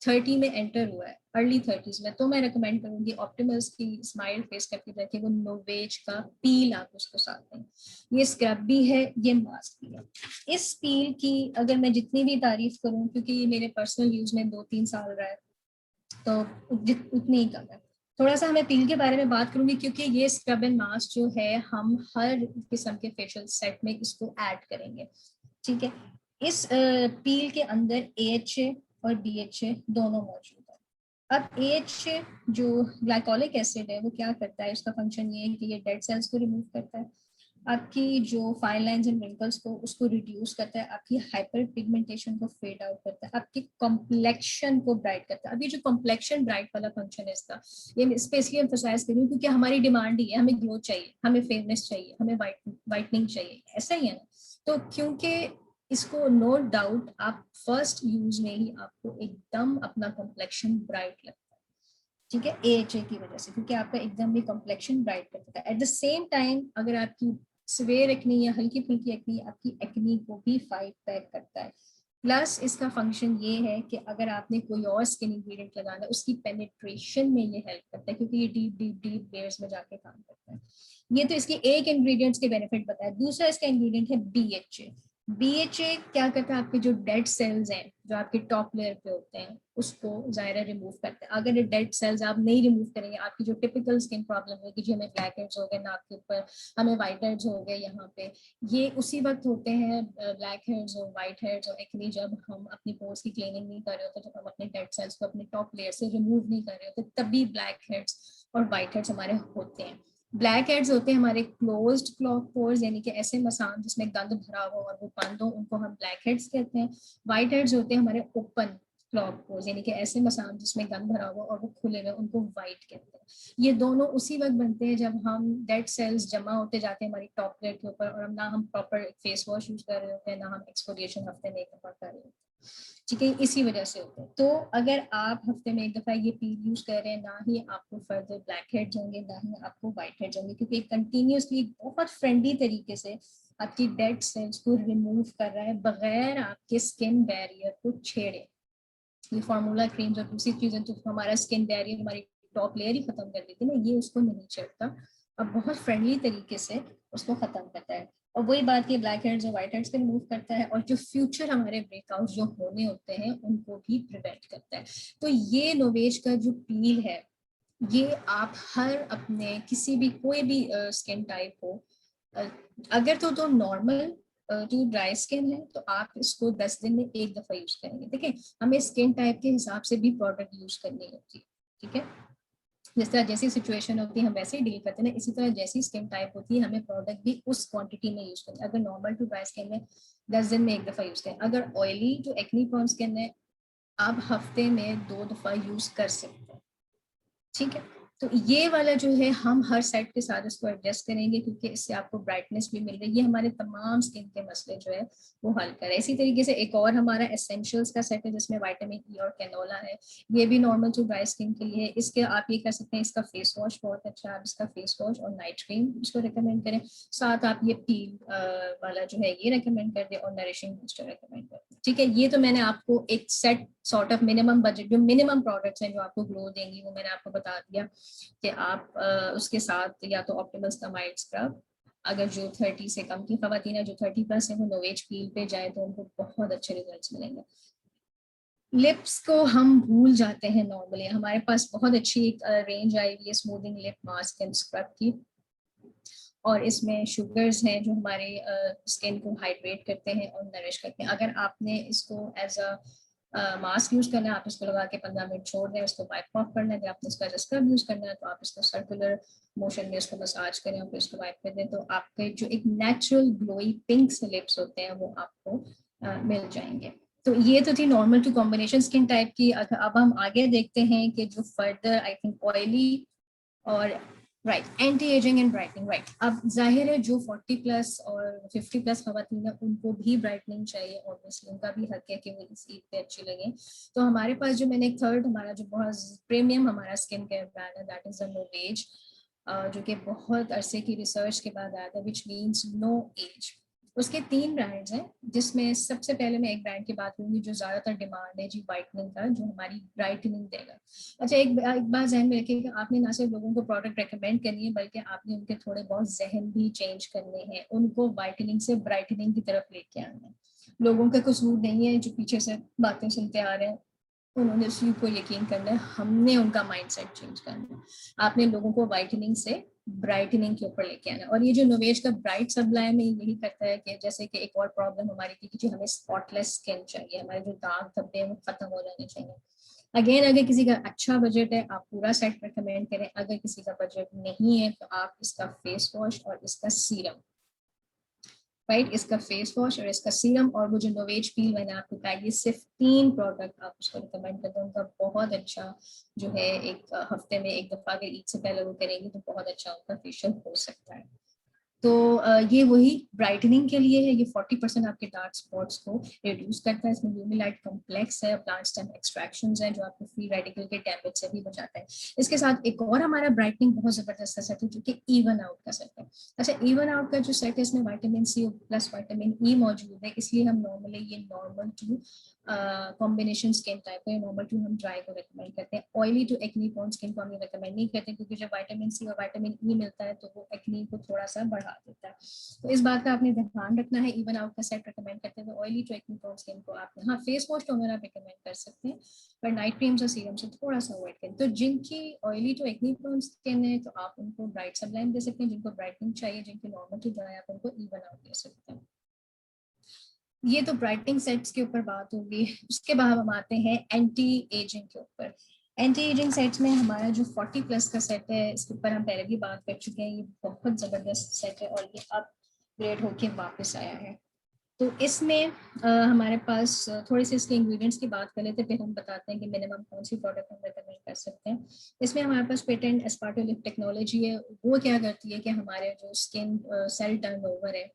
30 में एंटर हुआ है, अर्ली 30s में, तो मैं रिकमेंड करूंगी ऑप्टिमल्स की स्माइल फेस करके रखिए, वो नोवेज का पील आप उसको साथ दें। ये स्क्रब भी है, ये मास्क भी है। इस पील की अगर मैं जितनी भी तारीफ करूं, क्योंकि ये मेरे पर्सनल यूज में 2-3 साल रहा है, तो उतनी ही कम है। थोड़ा सा मैं पील के बारे में बात करूंगी, क्योंकि ये स्क्रब एंड मास्क जो है, हम हर किस्म के फेशियल सेट में इसको ऐड करेंगे, ठीक है। इस पील के अंदर AHA और BHA दोनों मौजूद है। अब AHA जो ग्लाइकोलिक एसिड है, वो क्या करता है, इसका फंक्शन ये है कि ये डेड सेल्स को रिमूव करता है, आपकी जो फाइन लाइंस एंड रिंकल्स को उसको रिड्यूस करता है, आपकी हाइपर पिगमेंटेशन को फेड आउट करता है, आपकी कॉम्प्लेक्शन को ब्राइट करता है। अभी जो कॉम्प्लेक्शन ब्राइट वाला फंक्शन है इसका, ये स्पेशली एम्फसाइज कर रही हूँ क्योंकि हमारी डिमांड ही है, हमें ग्लो चाहिए, हमें फेयरनेस चाहिए, हमें वाइटनिंग चाहिए, ऐसा ही है ना। तो क्योंकि इसको नो डाउट आप फर्स्ट यूज में ही आपको एकदम अपना कॉम्प्लेक्शन ब्राइट लगता है, ठीक है, AHA की वजह से, क्योंकि आपका एकदम भी कॉम्प्लेक्शन ब्राइट करता है। एट द सेम टाइम अगर आपकी सवेर एक्नी या हल्की फुल्की एक्नी, आपकी एक्नी को भी फाइट बैक करता है। प्लस इसका फंक्शन ये है कि अगर आपने कोई और स्किन इंग्रेडिएंट लगाना है, उसकी पेनिट्रेशन में ये हेल्प करता है, क्योंकि ये डीप डीप डीप लेयर्स में जाके काम करता है। ये तो इसके एक इंग्रेडिएंट्स के बेनिफिट बताया। दूसरा इसका इंग्रेडिएंट है BHA। BHA क्या करता है, आपके जो डेड सेल्स हैं जो आपके टॉप लेयर पे होते हैं, उसको ज़ाहिर रिमूव करते हैं। अगर ये डेड सेल्स आप नहीं रिमूव करेंगे, आपकी जो टिपिकल स्किन प्रॉब्लम होगी, जो हमें ब्लैक हेड्स हो गए नाक के ऊपर, हमें व्हाइट हेड्स हो गए यहाँ पे, ये उसी वक्त होते हैं, ब्लैक हेड्स और व्हाइट हेड्स और एक्ने, जब हम अपनी पोर्स की क्लीनिंग नहीं कर रहे होते, जब हम अपने डेड सेल्स को अपने टॉप लेयर से रिमूव नहीं कर रहे होते, तभी ब्लैक हेड्स और व्हाइट हेड्स हमारे होते हैं। ब्लैक हेड्स होते हैं हमारे क्लोज्ड पोर्स, यानी कि ऐसे मसान जिसमें गंद भरा हो और वो बंद हो, उनको हम ब्लैक हेड्स कहते हैं। व्हाइट हेड्स होते हैं हमारे ओपन क्लॉग पोर्स, यानी कि ऐसे मसान जिसमें गंद भरा हुआ और वो खुले हुए, उनको व्हाइट कहते हैं। ये दोनों उसी वक्त बनते हैं जब हम डेड सेल्स जमा होते जाते हैं हमारी टॉप लेयर के ऊपर, और हम ना हम प्रॉपर फेस वॉश यूज कर रहे होते हैं, ना हम एक्सफोलिएशन हफ्ते में एक दफा कर रहे होते हैं, ठीक है, इसी वजह से होते हैं। तो अगर आप हफ्ते में एक दफा ये पील यूज कर रहे हैं, ना ही आपको फर्दर ब्लैक हेड्स होंगे, ना ही आपको व्हाइट हेड्स होंगे, क्योंकि कंटिन्यूसली बहुत फ्रेंडली तरीके से आपकी डेड सेल्स को रिमूव कर रहा है बगैर आपके स्किन बैरियर को छेड़े। ये फार्मूला क्रीम्स और दूसरी चीजें तो हमारा स्किन बैरियर, हमारी टॉप लेयर ही खत्म कर देती है ना, ये उसको नहीं छेड़ता, अब बहुत फ्रेंडली तरीके से उसको खत्म करता है। और वही बात ये ब्लैक हेड्स और व्हाइट हेड्स को रिमूव करता है, और जो फ्यूचर हमारे ब्रेकआउट जो होने होते हैं उनको भी प्रिवेंट करता है। तो ये नोवेज का जो पील है, ये आप हर अपने किसी भी कोई भी स्किन टाइप हो, अगर तो नॉर्मल जो ड्राई स्किन है, तो आप इसको 10 दिन में एक दफा यूज करेंगे। देखिए, हमें स्किन टाइप के हिसाब से भी प्रोडक्ट यूज करनी होती है, ठीक है, जिस तरह जैसी सिचुएशन होती है हम वैसे ही डील करते हैं ना, इसी तरह जैसी स्किन टाइप होती है हमें प्रोडक्ट भी उस क्वांटिटी में यूज करना है। अगर नॉर्मल टू ड्राई स्किन है 10 दिन में एक दफा यूज करें, अगर ऑयली जो एक्नी प्रोन स्किन है आप हफ्ते में 2 दफा यूज कर सकते हैं, ठीक है। तो ये वाला जो है हम हर साइड के साथ इसको एडजस्ट करेंगे, क्योंकि इससे आपको ब्राइटनेस भी मिल रही है, ये हमारे तमाम स्किन के मसले जो है वो हल करे। इसी तरीके से एक और हमारा एसेंशियल्स का सेट है जिसमें विटामिन ई और कैनोला है, ये भी नॉर्मल टू ड्राई स्किन के लिए। इसके आप ये कर सकते हैं, इसका फेस वॉश बहुत अच्छा है, आप इसका फेस वॉश और नाइट क्रीम इसको रिकमेंड करें, साथ आप ये पील वाला जो है ये रिकमेंड कर दें और नरिशिंग बूस्टर रिकमेंड कर दें, ठीक है। ये तो मैंने आपको एक set sort of minimum budget, जो मिनिमम प्रोडक्ट्स हैं जो आपको ग्लो देंगी, वो मैंने आपको बता दिया कि आप उसके साथ या तो ऑप्टिमल्स का माइल्ड स्क्रब, अगर जो 30 से कम की खवातीन है, जो 30+ है, वो नोवेज पील पे जाए तो उनको बहुत अच्छे रिजल्ट्स मिलेंगे। लिप्स को हम भूल जाते हैं नॉर्मली, हमारे पास बहुत अच्छी एक रेंज आई हुई है smoothing lip mask and scrub की, और इसमें शुगर्स हैं जो हमारे स्किन को हाइड्रेट करते हैं और नरिश करते हैं। अगर आपने इसको एज अ मास्क यूज करना है, आप इसको लगा के 15 मिनट छोड़ दें, उसको वाइप ऑफ करना है। अगर आपने इसका स्क्रब यूज करना है तो आप इसको सर्कुलर मोशन में इसको मसाज करें और फिर इसको वाइप कर दें, तो आपके जो एक नेचुरल ग्लोई पिंक से लिप्स होते हैं वो आपको मिल जाएंगे। तो ये तो थी normal to combination skin type की। अब हम आगे देखते हैं कि जो फर्दर आई थिंक ऑयली और right anti aging and brightening. Right, अब जाहिर है जो 40+ और 50+ खवातीन है उनको भी ब्राइटनिंग चाहिए, ऑब्वियसली उनका भी हक है कि वो इस ईद पे अच्छी लगे। तो हमारे पास जो मैंने एक थर्ड हमारा जो बहुत प्रीमियम हमारा स्किन केयर ब्रांड है, दैट इज द नोवेज, जो कि बहुत अरसे की रिसर्च के बाद आया था, विच मीन्स नो एज। उसके 3 ब्रांड्स हैं, जिसमें सबसे पहले मैं एक ब्रांड की बात करूंगी जो ज्यादातर डिमांड है जी, वाइटनिंग का, जो हमारी ब्राइटनिंग देगा। अच्छा, एक बात जहन में रखिए कि आपने ना सिर्फ लोगों को प्रोडक्ट रेकमेंड करनी है, बल्कि आपने उनके थोड़े बहुत जहन भी चेंज करने हैं, उनको वाइटनिंग से ब्राइटनिंग की तरफ लेके आना है। लोगों का कसूर नहीं है जो पीछे से बातें सुनते आ रहे हैं, उन्होंने उस चीज को यकीन करना है, हमने उनका माइंडसेट चेंज करना है। आपने लोगों को वाइटनिंग से ब्राइटनिंग के ऊपर लेके आना। और ये जो नोवेज का ब्राइट सब्लाइम है यही करता है कि जैसे कि एक और प्रॉब्लम हमारी थी कि हमें स्पॉटलेस स्किन चाहिए, हमारे जो दाग धब्बे हैं वो खत्म हो जाने चाहिए। अगेन, अगर किसी का अच्छा बजट है आप पूरा सेट रिकमेंड करें, अगर किसी का बजट नहीं है तो आप इसका फेस वॉश और इसका सीरम, राइट, इसका फेस वॉश और इसका सीरम और वो जो नोवेज पील मैंने आपको कहा, ये सिर्फ 3 प्रोडक्ट आप उसको रिकमेंड करते हैं। उनका बहुत अच्छा जो है एक हफ्ते में एक दफा अगर ईद से पहले वो करेंगे तो बहुत अच्छा उनका फेशियल हो सकता है। तो ये वही ब्राइटनिंग के लिए है, ये 40% आपके डार्क स्पॉट्स को रिड्यूस करता है। इसमें ल्यूमिलाइट कॉम्प्लेक्स है, प्लांट स्टेम एक्सट्रैक्शंस हैं जो आपको फ्री रेडिकल के डैमेज से भी बचाता है। इसके साथ एक और हमारा ब्राइटनिंग बहुत जबरदस्त सेट है जो कि इवन आउट का सेट है। अच्छा, इवन आउट का जो सेट है इसमें vitamin C plus vitamin E मौजूद है, इसलिए हम नॉर्मली ये normal to combination skin type है, नॉर्मल टू हम ड्राई को रिकमेंड करते हैं। Oily to acne prone skin को हम ये रिकमेंड नहीं करते, क्योंकि जब विटामिन सी और विटामिन ई मिलता है तो वो एक्नी को थोड़ा सा बढ़ा देता है। तो इस बात का आपने ध्यान रखना है। इवन आउट का सेट रिकमेंड करते हैं तो oily to acne prone skin को आप, हाँ, फेस वॉश टोनर आप रिकमेंड कर सकते हैं, पर नाइट क्रीम्स और सीरम से थोड़ा सा अवॉइड करें। तो जिनकी oily to acne prone skin है तो आप उनको ब्राइट सब्लाइम दे सकते हैं, जिनको ब्राइटनिंग चाहिए, जिनकी नॉर्मल टू ड्राई, आप उनको इवन आउट दे सकते हैं। ये तो ब्राइटनिंग सेट्स के ऊपर बात होगी। उसके बाद हम आते हैं एंटी एजिंग के ऊपर। एंटी एजिंग सेट्स में हमारा जो 40+ का सेट है, इसके ऊपर हम पहले भी बात कर चुके हैं, ये बहुत जबरदस्त सेट है और ये अपग्रेड होके वापस आया है। तो इसमें हमारे पास थोड़े से इसके इंग्रेडिएंट्स की बात कर लेते हैं, फिर हम बताते हैं कि मिनिमम कौन सी प्रोडक्ट हम रिकमेंड कर सकते हैं। इसमें हमारे पास पेटेंट एस्पार्टोलिफ्ट टेक्नोलॉजी है। वो क्या करती है कि हमारे जो स्किन सेल टर्नओवर है,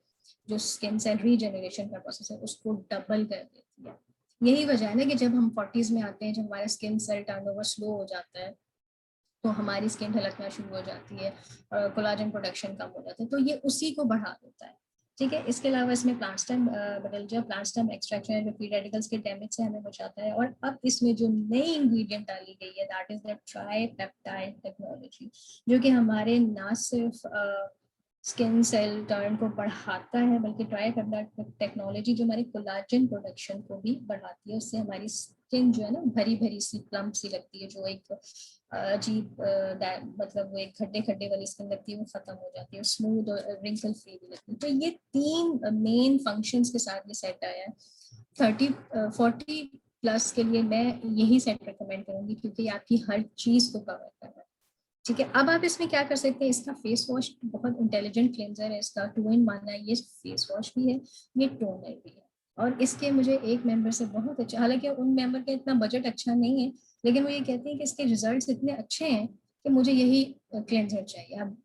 जो स्किन सेल रीजनरेशन का प्रोसेस है, उसको डबल कर देती है। यही वजह है ना कि जब हम 40s में आते हैं, जब हमारा स्किन सेल टर्नओवर स्लो हो जाता है तो हमारी स्किन ढलकना शुरू हो जाती है और कोलाजन प्रोडक्शन कम हो जाता है, तो ये उसी को बढ़ा देता है। ठीक है, इसके अलावा इसमें plant stem plant stem extraction है जो फ्री रेडिकल्स के डैमेज से हमें बचाता है। और अब इसमें जो नई इंग्रेडिएंट डाली गई है, that is the tripeptide technology, जो कि हमारे ना सिर्फ स्किन सेल टर्न को बढ़ाता है, बल्कि ट्राइपेप्टाइड टेक्नोलॉजी जो हमारी कोलाजन प्रोडक्शन को भी बढ़ाती है। उससे हमारी स्किन जो है ना भरी भरी सी प्लम्प सी लगती है, जो एक अजीब मतलब वो एक खड्डे खड्डे वाली स्किन लगती है, वो खत्म हो जाती है, स्मूथ और रिंकल फ्री भी लगती है। तो ये 3 मेन फंक्शंस के साथ ये सेट आया है। 40+ के लिए मैं यही सेट रिकमेंड करूंगी, क्योंकि आपकी हर चीज को कवर कर रहा है। ठीक है, अब आप इसमें क्या कर सकते हैं, इसका फेस वॉश बहुत इंटेलिजेंट क्लेंजर है, इसका 2 in 1 है, ये फेस वॉश भी है, ये टोनर भी है। और इसके मुझे एक मेंबर से बहुत अच्छा, हालांकि उन मेंबर का इतना बजट अच्छा नहीं है, लेकिन वो ये कहते हैं कि इसके रिजल्ट्स इतने अच्छे हैं कि मुझे यही क्लेंजर चाहिए। अब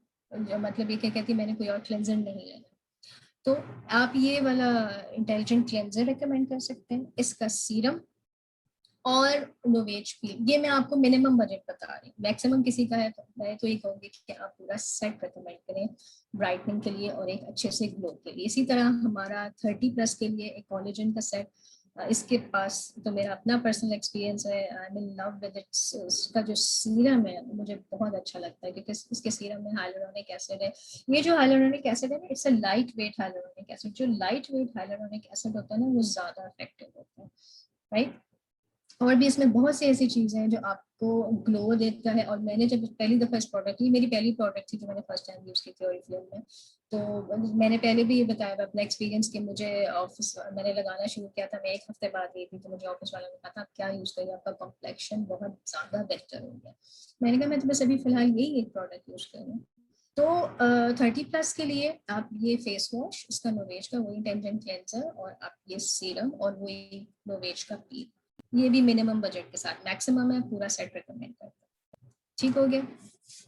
मतलब ये क्या कहती है, मैंने कोई और क्लेंजर नहीं लेना, तो आप ये वाला इंटेलिजेंट क्लेंजर रिकमेंड कर सकते हैं। इसका सीरम और नोवेज पील, ये मैं आपको मिनिमम बजट बता रही हूँ, मैक्सिमम किसी का है तो मैं तो ये कहूंगी कि आप पूरा सेट रिकमेंड करें ब्राइटनिंग के लिए और एक अच्छे से ग्लो के लिए। इसी तरह हमारा 30+ के लिए एक कोलेजन का सेट इसके पास तो मेरा अपना पर्सनल एक्सपीरियंस है, I am in love with its. उसका जो सीरम है मुझे बहुत अच्छा लगता है क्योंकि इसके सीरम में हाइलुरोनिक एसिड है। ये जो हाइलुरोनिक एसिड है ना, it's a light weight hyaluronic acid. जो लाइट वेट हाइलुरोनिक एसिड होता है ना, वो ज्यादा इफेक्टिव होता है, राइट। और भी इसमें बहुत सी ऐसी चीजें हैं जो आपको ग्लो देता है। और मैंने जब पहली दफा इस प्रोडक्ट, ये मेरी पहली प्रोडक्ट थी जो मैंने फर्स्ट टाइम यूज की थी ओरिफ्लेम में, तो मैंने पहले भी ये बताया था अपना एक्सपीरियंस कि मुझे ऑफिस, मैंने लगाना शुरू किया था, मैं 1 हफ्ते बाद गई थी तो मुझे ऑफिस वालों ने कहा था आप क्या यूज करिए, आपका कॉम्प्लेक्शन बहुत ज्यादा बेहतर हो गया। मैंने कहा मैं तो बस अभी फिलहाल यही एक प्रोडक्ट यूज कर रही हूँ। तो 30+ के लिए आप ये फेस वॉश, इसका नोवेज का वही टेंजेंट क्लेंसर, और आप ये सीरम और वही नोवेज का पील, ये भी मिनिमम बजट के साथ, मैक्सिमम है पूरा सेट रिकमेंड करता हूं। ठीक हो गया।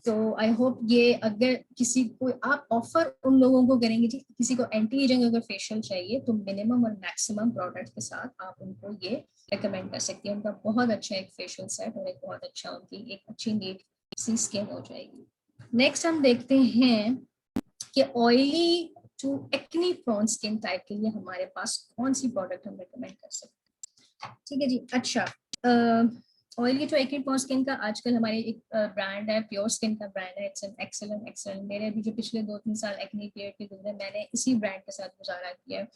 तो आई होप ये, अगर किसी को आप ऑफर उन लोगों को करेंगे जी, किसी को एंटी एजिंग अगर फेशियल चाहिए तो मिनिमम और मैक्सिमम प्रोडक्ट के साथ आप उनको ये रिकमेंड कर सकती हैं। उनका बहुत अच्छा एक फेशियल सेट और एक बहुत अच्छा, उनकी एक अच्छी नीट सी स्किन हो जाएगी। नेक्स्ट हम देखते हैं कि oily to acne prone skin type के लिए हमारे पास कौन सी प्रोडक्ट हम रिकमेंड कर सकते हैं। ठीक है जी। अच्छा, oily to acne prone skin का आजकल हमारे एक ब्रांड है, प्योर स्किन का ब्रांड है। It's an excellent. मेरे अभी जो पिछले 2-3 साल एक्नी पीरियड के गुजरे, मैंने इसी ब्रांड के साथ गुजारा किया है।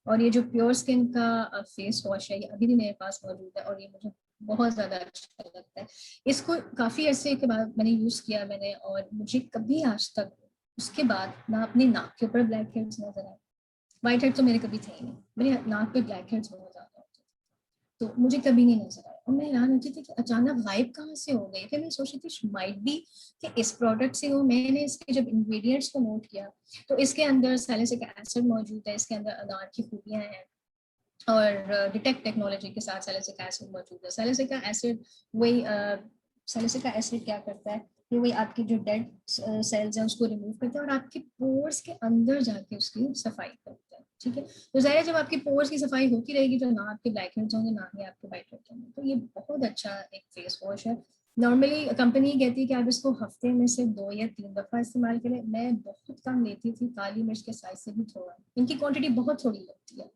और ये जो प्योर स्किन का फेस वॉश है, ये अभी भी मेरे पास मौजूद है और ये मुझे बहुत ज्यादा अच्छा लगता है। इसको काफी अरसे के बाद मैंने यूज किया मैंने, और मुझे कभी आज तक उसके बाद ना अपने नाक के ऊपर ब्लैक हेड्स नजर आए। व्हाइट हेड तो मेरे कभी थे ही नहीं, मेरे नाक पे ब्लैक हेड्स बहुत ज्यादा होते थे, तो मुझे कभी नहीं नजर आया। और मैं हैरान होती थी कि अचानक गायब कहाँ से हो गए। फिर मैं सोचती थी माइट बी कि इस प्रोडक्ट से हो। मैंने इसके जब इंग्रेडिएंट्स को नोट किया तो इसके अंदर सैलिसिलिक एसिड मौजूद है, इसके अंदर अनार की खूबियां हैं, और डिटेक्ट टेक्नोलॉजी के साथ सैलिसिलिक एसिड मौजूद है। सैलिसिलिक एसिड वही, सैलिसिलिक एसिड क्या करता है, ये वही आपकी जो डेड सेल्स हैं उसको रिमूव करता है और आपके पोर्स के अंदर जाके उसकी सफाई करता है। ठीक है, तो ज़ाहिर है जब आपकी पोर्स की सफाई होती रहेगी तो ना आपके ब्लैक हेड्स होंगे ना ही आपके वाइट हेड्स होंगे। तो ये बहुत अच्छा एक फेस वॉश है। नॉर्मली कंपनी कहती है कि आप इसको हफ्ते में से 2 या 3 दफा इस्तेमाल करें। मैं बहुत कम लेती थी, काली मिर्च के साइज से भी थोड़ा, इनकी क्वांटिटी बहुत थोड़ी लगती है,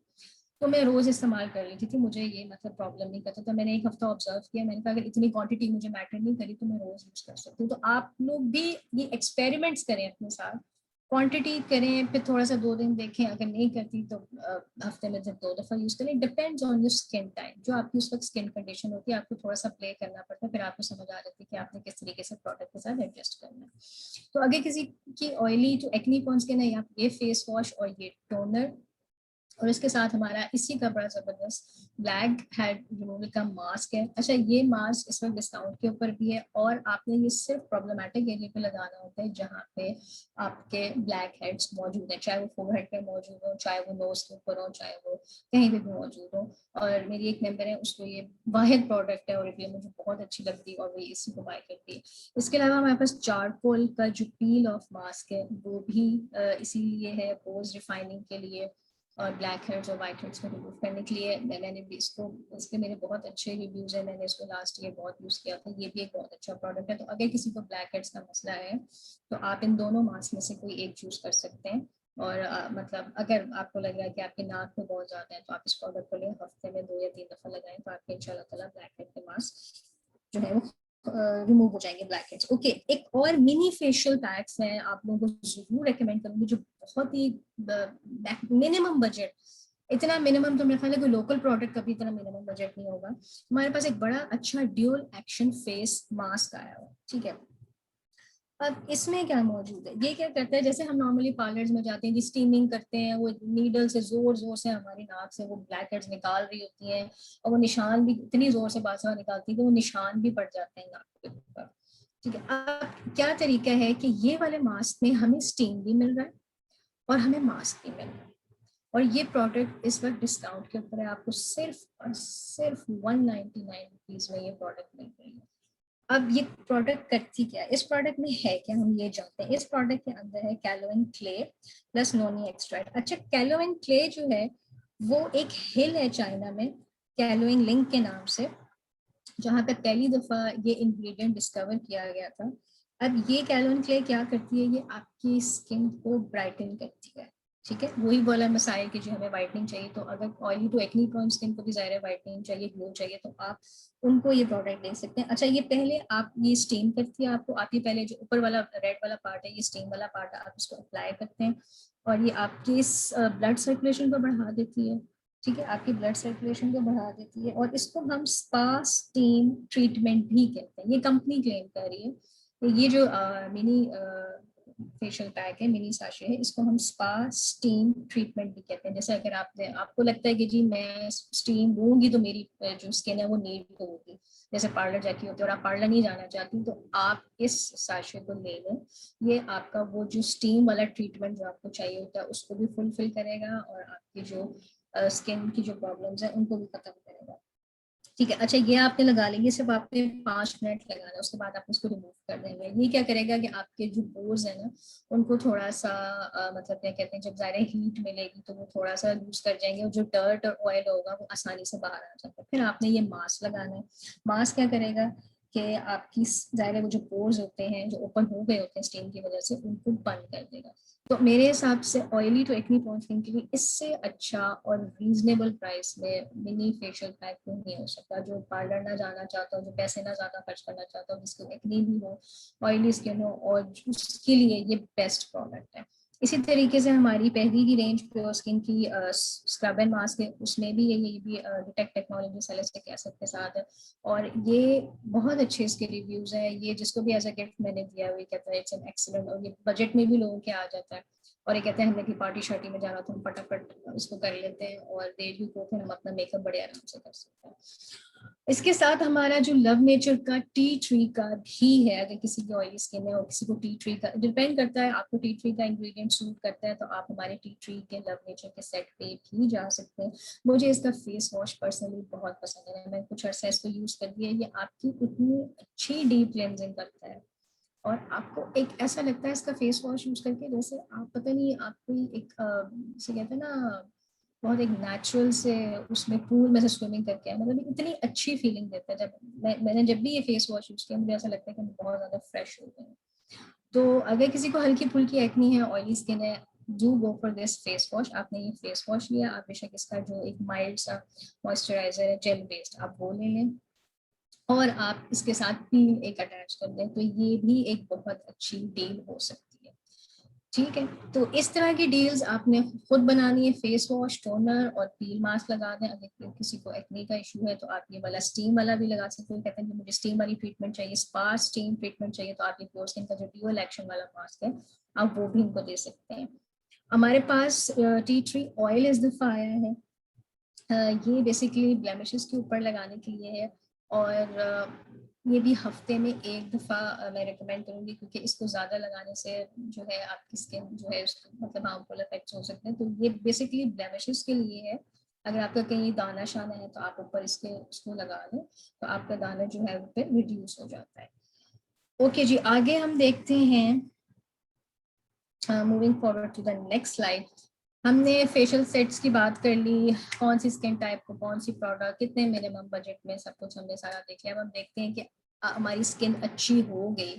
तो मैं रोज इस्तेमाल कर लेती थी, मुझे ये मतलब प्रॉब्लम नहीं करता था। मैंने 1 हफ्ता ऑब्जर्व किया, मैंने कहा अगर इतनी क्वांटिटी मुझे मैटर नहीं करी तो मैं रोज यूज कर सकती हूँ। तो आप लोग भी ये एक्सपेरिमेंट्स करें अपने साथ, क्वांटिटी करें, फिर थोड़ा सा 2 दिन देखें, अगर नहीं करती तो हफ्ते में जब 2 दफा यूज करें। Depends on your skin type, जो आपकी उस वक्त स्किन कंडीशन होती है, आपको थोड़ा सा प्ले करना पड़ता है, फिर आपको समझ आ जाती है कि आपने किस तरीके से प्रोडक्ट के साथ एडजस्ट करना है। तो अगर किसी की oily to acne prone skin है, आप ये फेस वॉश और ये टोनर, और इसके साथ हमारा इसी का बड़ा जबरदस्त ब्लैक हेड रिमूवल का मास्क है। अच्छा, ये मास्क इस वक्त डिस्काउंट के ऊपर भी है, और आपने ये सिर्फ प्रॉब्लमेटिक एरिया पे लगाना होता है जहाँ पे आपके ब्लैक हेड्स मौजूद हैं, चाहे वो फोरहेड पे मौजूद हो, चाहे वो नोज के ऊपर हो, चाहे वो कहीं पे भी मौजूद हो। और मेरी एक मेंबर है, उसको ये वाहिद प्रोडक्ट है और ये मुझे बहुत अच्छी लगती है और वो इसी को बाय करती है। इसके अलावा हमारे पास चारकोल का जो पील ऑफ मास्क है वो भी इसीलिए है, पोज रिफाइनिंग के लिए और ब्लैक हेड्स और वाइट हेड्स को रिमूव करने के लिए। मैंने भी इसको, इसके मेरे बहुत अच्छे रिव्यूज हैं, मैंने इसको लास्ट ईयर बहुत यूज किया था। ये भी एक बहुत अच्छा प्रोडक्ट है। तो अगर किसी को ब्लैक हेड्स का मसला है तो आप इन दोनों मास्क में से कोई एक चूज कर सकते हैं। और मतलब अगर आपको लग रहा है कि आपके नाक में बहुत ज्यादा है तो आप इस प्रोडक्ट को लें, हफ्ते में 2 या 3 दफा लगाएं तो आपके इंशाल्लाह ताला ब्लैक हेड के मास्क जो है वो रिमूव हो जाएंगे, ब्लैक हेड्स। ओके, एक और मिनी फेशियल पैक्स हैं, आप लोगों को जरूर रेकमेंड करूंगी, जो बहुत ही मिनिमम बजट, इतना मिनिमम तो मेरे ख्याल है कोई लोकल प्रोडक्ट का भी इतना मिनिमम बजट नहीं होगा। हमारे पास एक बड़ा अच्छा ड्यूल एक्शन फेस मास्क आया हुआ, ठीक है। अब इसमें क्या मौजूद है, ये क्या करता है, जैसे हम नॉर्मली पार्लर्स में जाते हैं जी, स्टीमिंग करते हैं, वो नीडल से जोर जोर से हमारी नाक से वो ब्लैक हेड्स निकाल रही होती हैं, और वो निशान भी इतनी जोर से बादशाह निकालती है कि वो निशान भी पड़ जाते हैं नाक के ऊपर। ठीक है, अब क्या तरीका है कि ये वाले मास्क में हमें स्टीम भी मिल रहा है और हमें मास्क भी मिल रहा है, और ये प्रोडक्ट इस वक्त डिस्काउंट के ऊपर है, आपको सिर्फ और सिर्फ 199 रुपीज में ये प्रोडक्ट मिल रही है। अब ये प्रोडक्ट करती क्या है, इस प्रोडक्ट में है क्या, हम ये जानते हैं। इस प्रोडक्ट के अंदर है कैलोइन क्ले प्लस नोनी एक्सट्रैक्ट। अच्छा, कैलोइन क्ले जो है वो एक हिल है चाइना में, कैलोइन लिंक के नाम से, जहाँ पे पहली दफा ये इंग्रेडिएंट डिस्कवर किया गया था। अब ये कैलोइन क्ले क्या करती है, ये आपकी स्किन को ब्राइटन करती है। ठीक है, वही बोला मसाइल की जो हमें वाइटनिंग चाहिए, तो अगर oily to acne prone skin को भी ज़ाहिर है वाइटनिंग चाहिए, ग्लो चाहिए, तो आप उनको ये प्रोडक्ट ले सकते हैं। अच्छा, ये पहले आप ये स्टीम करती है आपको, आप ये पहले जो ऊपर वाला रेड वाला पार्ट है, ये स्टीम वाला पार्ट है, आप इसको अप्लाई करते हैं और ये आपकी ब्लड सर्कुलेशन को बढ़ा देती है। ठीक है, आपकी ब्लड सर्कुलेशन को बढ़ा देती है और इसको हम स्पा स्टीम ट्रीटमेंट भी कहते हैं। ये कंपनी क्लेम कर रही है। तो ये जो मिनी फेशियल पैक है, मिनी साशे है, इसको हम स्पा स्टीम ट्रीटमेंट भी कहते हैं। जैसे अगर आपको लगता है कि जी मैं स्टीम लूंगी तो मेरी जो स्किन है वो नीट होगी, जैसे पार्लर जाती होती है और आप पार्लर नहीं जाना चाहती, तो आप इस साशे को ले लें। ये आपका वो जो स्टीम वाला ट्रीटमेंट जो आपको चाहिए होता है उसको भी फुलफिल करेगा और आपकी जो स्किन की जो प्रॉब्लम्स है उनको भी खत्म करेगा। ठीक है, अच्छा ये आपने लगा लेंगे, सिर्फ आपने 5 मिनट लगाना है, उसके बाद आप इसको रिमूव कर देंगे। ये क्या करेगा कि आपके जो पोर्स है ना उनको थोड़ा सा मतलब क्या कहते हैं, जब ज़्यादा हीट मिलेगी तो वो थोड़ा सा लूज कर जाएंगे और जो डर्ट और ऑयल होगा वो आसानी से बाहर आ जाता है। फिर आपने ये मास्क लगाना है। मास्क क्या करेगा कि आपकी ज़ाहिर वो जो पोर्स होते हैं जो ओपन हो गए होते हैं स्टीम की वजह से, उनको बंद कर देगा। तो मेरे हिसाब से oily to acne prone skin के लिए इससे अच्छा और रीजनेबल प्राइस में मिनी फेशियल पैक तो नहीं हो सकता। जो पार्लर ना जाना चाहता हो, जो पैसे ना ज्यादा खर्च करना चाहता हो, जिसको एक्नी भी हो, ऑयली स्किन हो, और उसके लिए ये बेस्ट प्रोडक्ट है। इसी तरीके से हमारी पहली की रेंज प्योर स्किन की स्क्रब एंड मास्क है, उसमें भी ये भी डिटेक्ट टेक्नोलॉजी सेलेस्टिक एसिड के साथ है और ये बहुत अच्छे इसके रिव्यूज हैं। ये जिसको भी एज अ गिफ्ट मैंने दिया हुआ कहता है इट्स एन एक्सीलेंट, और ये बजट में भी लोगों के आ जाता है। और ये कहते हैं हमने की पार्टी शार्टी में जाना तो हम फटाफट इसको कर लेते हैं और डेली को फिर हम अपना मेकअप बड़े आराम से कर सकते हैं। इसके साथ हमारा जो लव नेचर का टी ट्री का भी है, अगर किसी की ऑयली स्किन है और किसी को टी ट्री का, डिपेंड करता है आपको टी ट्री का इंग्रेडिएंट सूट करता है तो आप हमारे टी ट्री के लव नेचर के सेट पे भी जा सकते हैं। मुझे इसका फेस वॉश पर्सनली बहुत पसंद है, मैंने कुछ अर्सा इसको यूज कर दिया है। ये आपकी इतनी अच्छी डीप क्लेंजिंग करता है और आपको एक ऐसा लगता है इसका फेस वॉश यूज करके जैसे आप पता नहीं आप कोई एक जैसे कहते हैं ना बहुत एक नेचुरल से उसमें पूल में से स्विमिंग करके है, मतलब इतनी अच्छी फीलिंग देता है। जब मैंने जब भी ये फेस वॉश यूज किया मुझे ऐसा लगता है कि मैं बहुत ज्यादा फ्रेश हो गई हूँ। तो अगर किसी को हल्की फुल्की एक्नी है, ऑयली स्किन है, do go for this face wash. आपने ये फेस वॉश लिया, आप बेशक इसका जो एक माइल्ड सा मॉइस्चराइजर है जेल बेस्ड आप वो ले लें और आप इसके साथ पील एक अटैच कर दें, तो ये भी एक बहुत अच्छी डील हो सकती है। ठीक है, तो इस तरह की डील्स आपने खुद बनानी है। फेस वॉश, टोनर और पील मास्क लगा दें। अगर किसी को एक्ने का इशू है तो आप ये वाला स्टीम वाला भी लगा सकते हो। कहते हैं कि मुझे स्टीम वाली ट्रीटमेंट चाहिए, स्पा स्टीम ट्रीटमेंट चाहिए, तो आप ये प्योर स्किन का जो ड्यूअल एक्शन वाला मास्क है आप वो भी इनको दे सकते हैं। हमारे पास टी ट्री ऑयल इस दफा आया है। ये बेसिकली ब्लेमिशेस के ऊपर लगाने के लिए है और ये भी हफ्ते में एक दफ़ा मैं रिकमेंड करूँगी, क्योंकि इसको ज़्यादा लगाने से जो है आपकी स्किन जो है उसको मतलब हार्मफुल इफेक्ट्स हो सकते हैं। तो ये बेसिकली ब्लेमिशेस के लिए है। अगर आपका कहीं दाना शाना है तो आप ऊपर इसको लगा लें तो आपका दाना जो है वो फिर रिड्यूस हो जाता है। ओके जी, आगे हम देखते हैं, moving forward to the next slide. हमने फेशियल सेट्स की बात कर ली, कौन सी स्किन टाइप को कौन सी प्रोडक्ट कितने मिनिमम बजट में, सब कुछ हमने सारा देख लिया। अब हम देखते हैं कि हमारी स्किन अच्छी हो गई,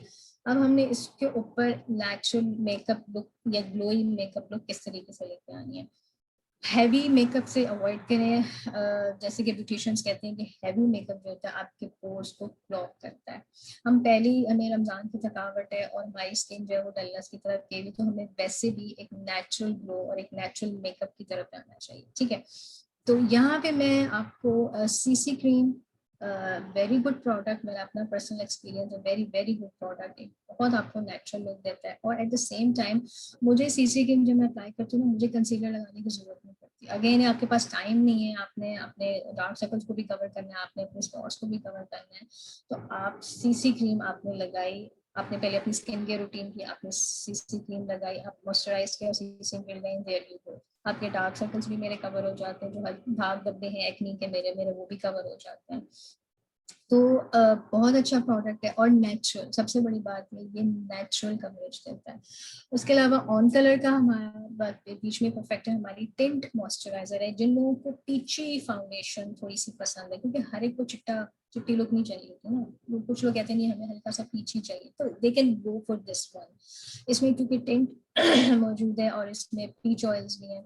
अब हमने इसके ऊपर नेचुरल मेकअप लुक या ग्लोई मेकअप लुक किस तरीके से लेके आनी है। हैवी मेकअप से अवॉइड करें। जैसे कि ब्यूटिशियंस कहते हैं कि हैवी मेकअप जो होता है आपके पोर्स को क्लॉग करता है। हमें रमजान की थकावट है और हमारी स्किन जो है वो डलनेस की तरफ गई, तो हमें वैसे भी एक नेचुरल ग्लो और एक नेचुरल मेकअप की तरफ आना चाहिए। ठीक है, तो यहाँ पे मैं आपको CC cream, very good product, मेरा अपना पर्सनल एक्सपीरियंस है, वेरी वेरी गुड प्रोडक्ट, बहुत आपको नेचुरल लुक देता है और एट द सेम टाइम मुझे सीसी क्रीम जब मैं अप्लाई करती हूँ ना मुझे कंसीलर लगाने की जरूरत नहीं पड़ती। अगेन आपके पास टाइम नहीं है, आपने अपने डार्क सर्कल्स को भी कवर करना है, आपने अपने स्पॉट्स को भी कवर करना है, तो आप सीसी क्रीम आपने लगाई, आपने पहले अपनी स्किन केयर रूटीन की, आपने सीसी क्रीम लगाई, आप मॉइस्चराइज किया, सीसी क्रीम लगाई, देयर यू गो, आपके डार्क सर्कल्स भी मेरे कवर हो जाते हैं, जो दाग धब्बे हैं एक्नी के मेरे वो भी कवर हो जाते हैं। तो बहुत अच्छा प्रोडक्ट है और नेचुरल, सबसे बड़ी बात ये नेचुरल कवरेज देता है। उसके अलावा ऑन कलर का हमारा बीच में परफेक्ट है, हमारी टिंट मॉइस्चराइजर है। जिन लोगों को पीची फाउंडेशन थोड़ी सी पसंद है, क्योंकि हर एक को चिट्टा चिट्टी लुक नहीं चाहिए होती ना, कुछ लोग कहते हैं नहीं हमें हल्का सा पीछी चाहिए, तो they can go for this one. इसमें क्योंकि टिंट मौजूद है और इसमें पीच ऑयल्स भी हैं।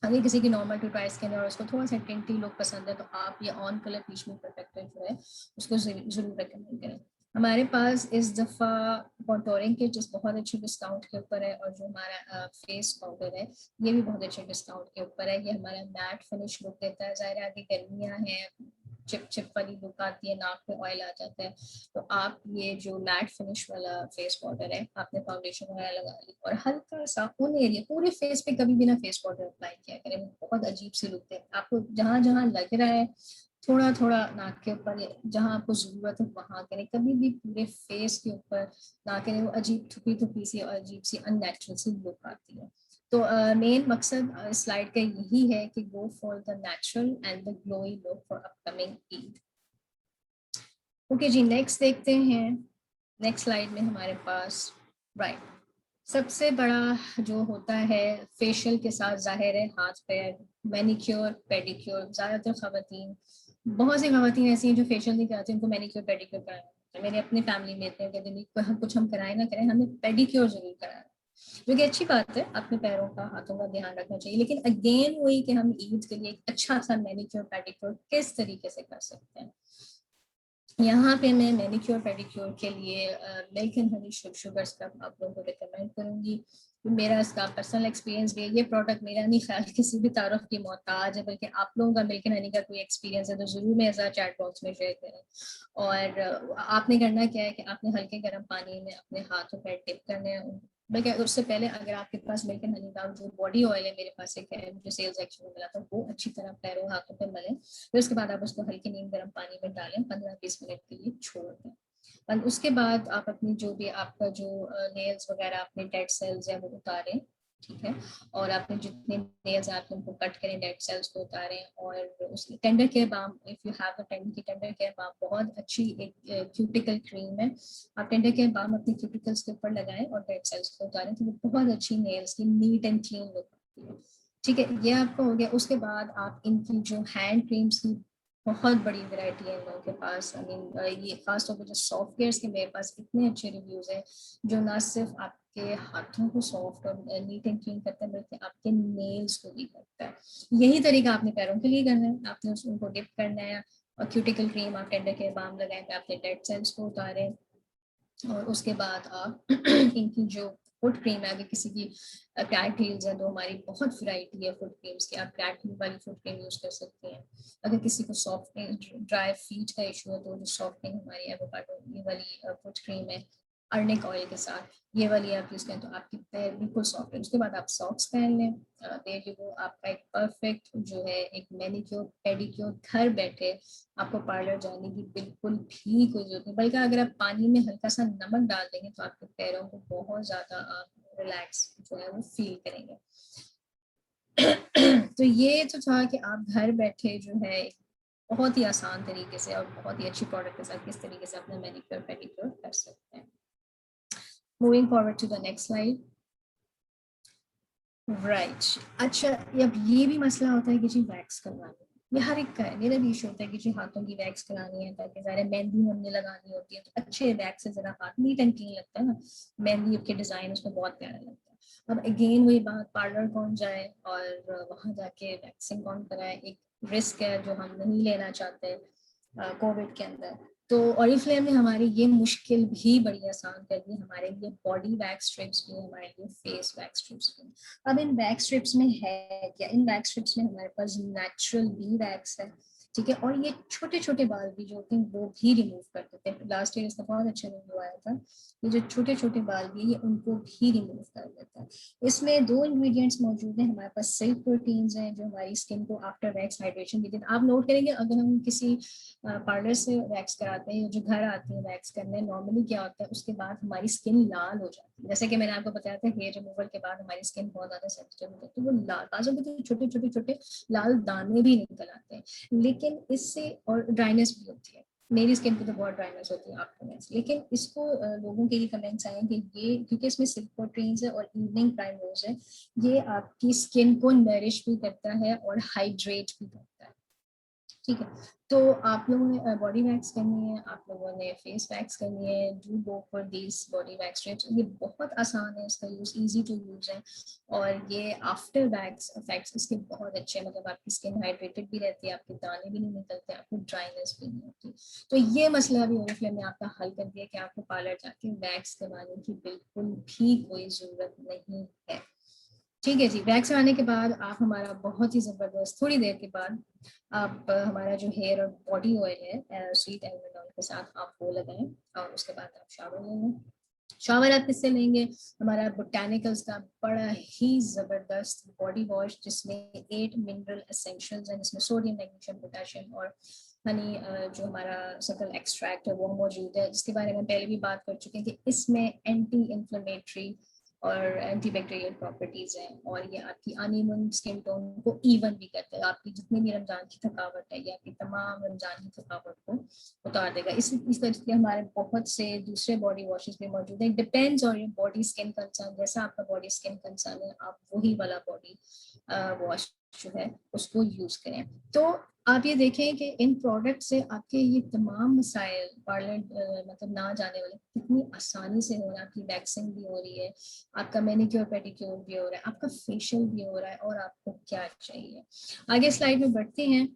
अगर किसी की नॉर्मल टू ड्राई स्किन है और उसको थोड़ा सा टिंटी लुक पसंद है, तो आप ये on colour peach me protector जो है उसको जरूर रिकमेंड करें। हमारे पास इस दफ़ा कॉन्टोरिंग के जिस बहुत अच्छे डिस्काउंट के ऊपर है, और जो हमारा फेस पाउडर है ये भी बहुत अच्छे डिस्काउंट के ऊपर है। ये हमारा मैट फिनिश लुक देता है। ज़ाहिर है आगे गर्मियाँ हैं, चिप चिप वाली लुक आती है, नाक पे ऑयल आ जाता है, तो आप ये जो मैट फिनिश वाला फेस पाउडर है, आपने फाउंडेशन वगैरह लगा ली और हल्का सा उन एरिया, पूरे फेस पे कभी भी ना फेस पाउडर अप्लाई किया करें, बहुत अजीब सी लुक है। आपको जहाँ जहाँ लग रहा है थोड़ा थोड़ा नाक के ऊपर, जहाँ आपको जरूरत है वहां करें, कभी भी पूरे फेस के ऊपर ना करें, वो अजीब थुपी थुपी सी और अजीब सी अननेचुरल सी लुक आती है। तो मेन मकसद स्लाइड का यही है कि go for the natural and the glowy look for upcoming Eid. Okay ji, next देखते हैं। नेक्स्ट स्लाइड में हमारे पास राइट सबसे बड़ा जो होता है फेशियल के साथ, जाहिर है हाथ पैर, मैनिक्योर पेडिक्योर। ज़्यादातर खवातीन, बहुत सी खवातीन ऐसी हैं जो फेशियल नहीं कराती, उनको मैनिक्योर पेडिक्योर कराना है। मेरे अपनी फैमिली में इतने कहते नहीं कुछ हम कराए ना करें, हमें पेडिक्योर जरूर कराना, जो कि अच्छी बात है, अपने पैरों का हाथों का ध्यान रखना चाहिए। लेकिन अगेन वही कि हम ईद के लिए एक अच्छा सा मैनिक्योर पेडिक्योर किस तरीके से कर सकते हैं। यहाँ पे मैं मैनिक्योर पेडिक्योर के लिए milk and honey sugar scrub आप लोगों को रिकमेंड करूँगी। मेरा इसका पर्सनल एक्सपीरियंस भी है। ये प्रोडक्ट मेरा नहीं ख्याल किसी भी तारुफ की मोहताज है, बल्कि आप लोगों का मिल्क एंड हनी का कोई एक्सपीरियंस है तो ज़रूर मेरे साथ चैट बॉक्स में शेयर करें। और आपने करना क्या है कि आपने हल्के गर्म पानी में अपने हाथों पर टिप करने हैं, बल्कि उससे पहले अगर आपके पास मिल्क एंड हनी का जो बॉडी ऑयल है, मेरे पास एक है मुझे सेल्स एक्शन में मिला था, वो अच्छी तरह पैरों हाथों पे मलें। फिर उसके बाद आप उसको हल्के नीम गर्म पानी में डालें, 15-20 मिनट के लिए छोड़ दें। और उसके बाद आप अपनी जो भी आपका जो नेल्स वगैरह अपने डेड सेल्स है वो उतारें, ठीक है, और आपने जितने नेल्स हैं आपने उनको कट करें, डेड सेल्स को उतारें। और उसकी tender care balm, if you have a tender care balm, बहुत अच्छी एक क्यूटिकल क्रीम है। आप टेंडर केयर बाम अपनी क्यूटिकल्स के ऊपर लगाएं और डेड सेल्स को उतारें, तो वो बहुत अच्छी नेल्स की नीट एंड क्लीन लुक आती है। ठीक है, ये आपका हो गया। उसके बाद आप इनकी जो हैंड क्रीम्स की बहुत बड़ी वैरायटी है इन लोगों के पास। आई मीन ये खास तौर पर जो सॉफ्ट केयर्स के मेरे पास इतने अच्छे रिव्यूज हैं, जो ना सिर्फ आपके हाथों को सॉफ्ट और नीट एंड क्लीन करता है, बल्कि आपके नेल्स को भी करता है। यही तरीका आपने पैरों के लिए करना है, आपने उनको डिप करना है और क्यूटिकल क्रीम आप टेंडर के बाम लगाएं, आपने डेड सेल्स को उतारें। और उसके बाद आप इनकी जो फुट क्रीम है, अगर किसी की कैट हील्स है तो हमारी बहुत वैरायटी है फुट क्रीम्स की, आप कैट हील वाली फुट क्रीम यूज कर सकते हैं। अगर किसी को सॉफ्ट ड्राई फीट का इशू है तो जो सॉफ्टनिंग हमारी एवोकाडो ये वाली फुट क्रीम है अर्निक ऑयल के साथ, ये वाली आप यूज करें तो आपके पैर बिल्कुल सॉफ्ट है। उसके बाद आप सॉक्स पहन लें, देयर यू गो, आपका एक परफेक्ट जो है एक मैनिक्योर पेडिक्योर घर बैठे, आपको पार्लर जाने की बिल्कुल भी कोई जरूरत नहीं। बल्कि अगर आप पानी में हल्का सा नमक डाल देंगे तो आपके पैरों को बहुत ज्यादा आप रिलैक्स जो है वो फील करेंगे। तो ये तो था कि आप घर बैठे जो है बहुत ही आसान तरीके से और बहुत ही अच्छी प्रोडक्ट के साथ किस तरीके से अपना मैनिक्योर पेडिक्योर कर सकते हैं। Moving forward to the next slide. Right, अच्छा, अब ये भी मसला होता है कि जी वैक्स करवानी, ये हर एक का है, मेरा भी इशू होता है कि जी हाथों की वैक्स करानी है, ताकि ज़ाहिर मेहंदी हमने लगानी होती है तो अच्छे वैक्स से जरा हाथ नीट एंड क्लीन लगता है ना, मेहंदी के डिजाइन उसमें बहुत प्यारा लगता है। अब अगेन वही बात, पार्लर कौन जाए और वहां जाके वैक्सिंग कौन कराए, एक रिस्क है जो हम नहीं लेना चाहते कोविड के अंदर। तो ऑरिफ्लेम ने हमारी ये मुश्किल भी बड़ी आसान कर दी, हमारे लिए बॉडी वैक्स स्ट्रिप्स भी, हमारे लिए फेस वैक्स स्ट्रिप्स भी। अब इन वैक्स स्ट्रिप्स में है क्या, इन वैक्स स्ट्रिप्स में हमारे पास नेचुरल बी वैक्स है, ठीक है, और ये छोटे छोटे बाल भी जो होते हैं वो भी रिमूव कर देते हैं। लास्ट ईयर इसका बहुत अच्छा रिव्यू आया था, ये जो छोटे छोटे बाल भी ये उनको भी रिमूव कर देता है। इसमें 2 इंग्रेडिएंट्स मौजूद हैं, हमारे पास सिल्क प्रोटीन्स हैं जो हमारी स्किन को आफ्टर वैक्स हाइड्रेशन देते हैं। आप नोट करेंगे अगर हम किसी पार्लर से वैक्स कराते हैं, जो घर आते हैं वैक्स करने, नॉर्मली क्या होता है उसके बाद हमारी स्किन लाल हो जाती है। जैसे कि मैंने आपको बताया था हेयर रिमूवल के बाद हमारी स्किन बहुत ज्यादा सेंसिटिव होती है, तो वो लाल बाजू के छोटे छोटे छोटे लाल दाने भी निकल आते हैं, लेकिन इससे और ड्राइनेस भी होती है। मेरी स्किन पे तो बहुत ड्राइनेस होती है आफ्टर वैक्स, लेकिन इसको लोगों के ये कमेंट्स आए कि ये क्योंकि इसमें सिल्क प्रोटीन्स है और इवनिंग प्राइमर्स है, ये आपकी स्किन को नरिश भी करता है और हाइड्रेट भी करता है। ठीक है, तो आप लोगों ने बॉडी वैक्स करनी है, आप लोगों ने फेस वैक्स करनी है, do go for this body wax strips. ये बहुत आसान है, इसका यूज इजी टू यूज है, और ये आफ्टर वैक्स इफेक्ट्स इसके बहुत अच्छे हैं। मतलब आपकी स्किन हाइड्रेटेड भी रहती है, आपके दाने भी नहीं निकलते, आपको ड्राइनेस भी नहीं होती। तो ये मसला भी ओरिफ्लेम ने आपका हल कर दिया कि आपको पार्लर जाके वैक्स करवाने की बिल्कुल भी कोई जरूरत नहीं है। ठीक है जी, वैक्स आने के बाद आप हमारा बहुत ही ज़बरदस्त, थोड़ी देर के बाद आप हमारा जो हेयर और बॉडी ऑयल है स्वीट एलमंड ऑयल के साथ आप वो लगाएं, और उसके बाद आप शावर ले लें। शावर आप किससे लेंगे? हमारा बोटानिकल्स का बड़ा ही ज़बरदस्त बॉडी वॉश, जिसमें 8 मिनरल एसेंशियल्स हैं, जिसमें सोडियम, मैग्नीशियम, पोटेशियम और हनी जो हमारा सकल एक्सट्रैक्ट है वो मौजूद है, जिसके बारे में पहले भी बात कर चुके हैं कि इसमें एंटी इन्फ्लेमेटरी और एंटीबैक्टीरियल प्रॉपर्टीज हैं, और ये आपकी अनइवन स्किन टोन को इवन भी करता है। आपकी जितनी भी रमजान की थकावट है, ये आपकी तमाम रमजान की थकावट को उतार देगा। इस तरह के हमारे बहुत से दूसरे बॉडी वॉशेस भी मौजूद हैं। Depends on your body skin concern, जैसा आपका बॉडी स्किन कंसर्न है आप वही वाला बॉडी वॉश जो है उसको यूज करें। तो आप ये देखें कि इन प्रोडक्ट से आपके ये तमाम मसाइल पार्लर मतलब ना जाने वाले कितनी आसानी से हो रहा है। आपकी वैक्सिंग भी हो रही है, आपका मैनिक्योर पेडिक्योर भी हो रहा है, आपका फेशियल भी हो रहा है, और आपको क्या चाहिए। आगे स्लाइड में बढ़ते हैं,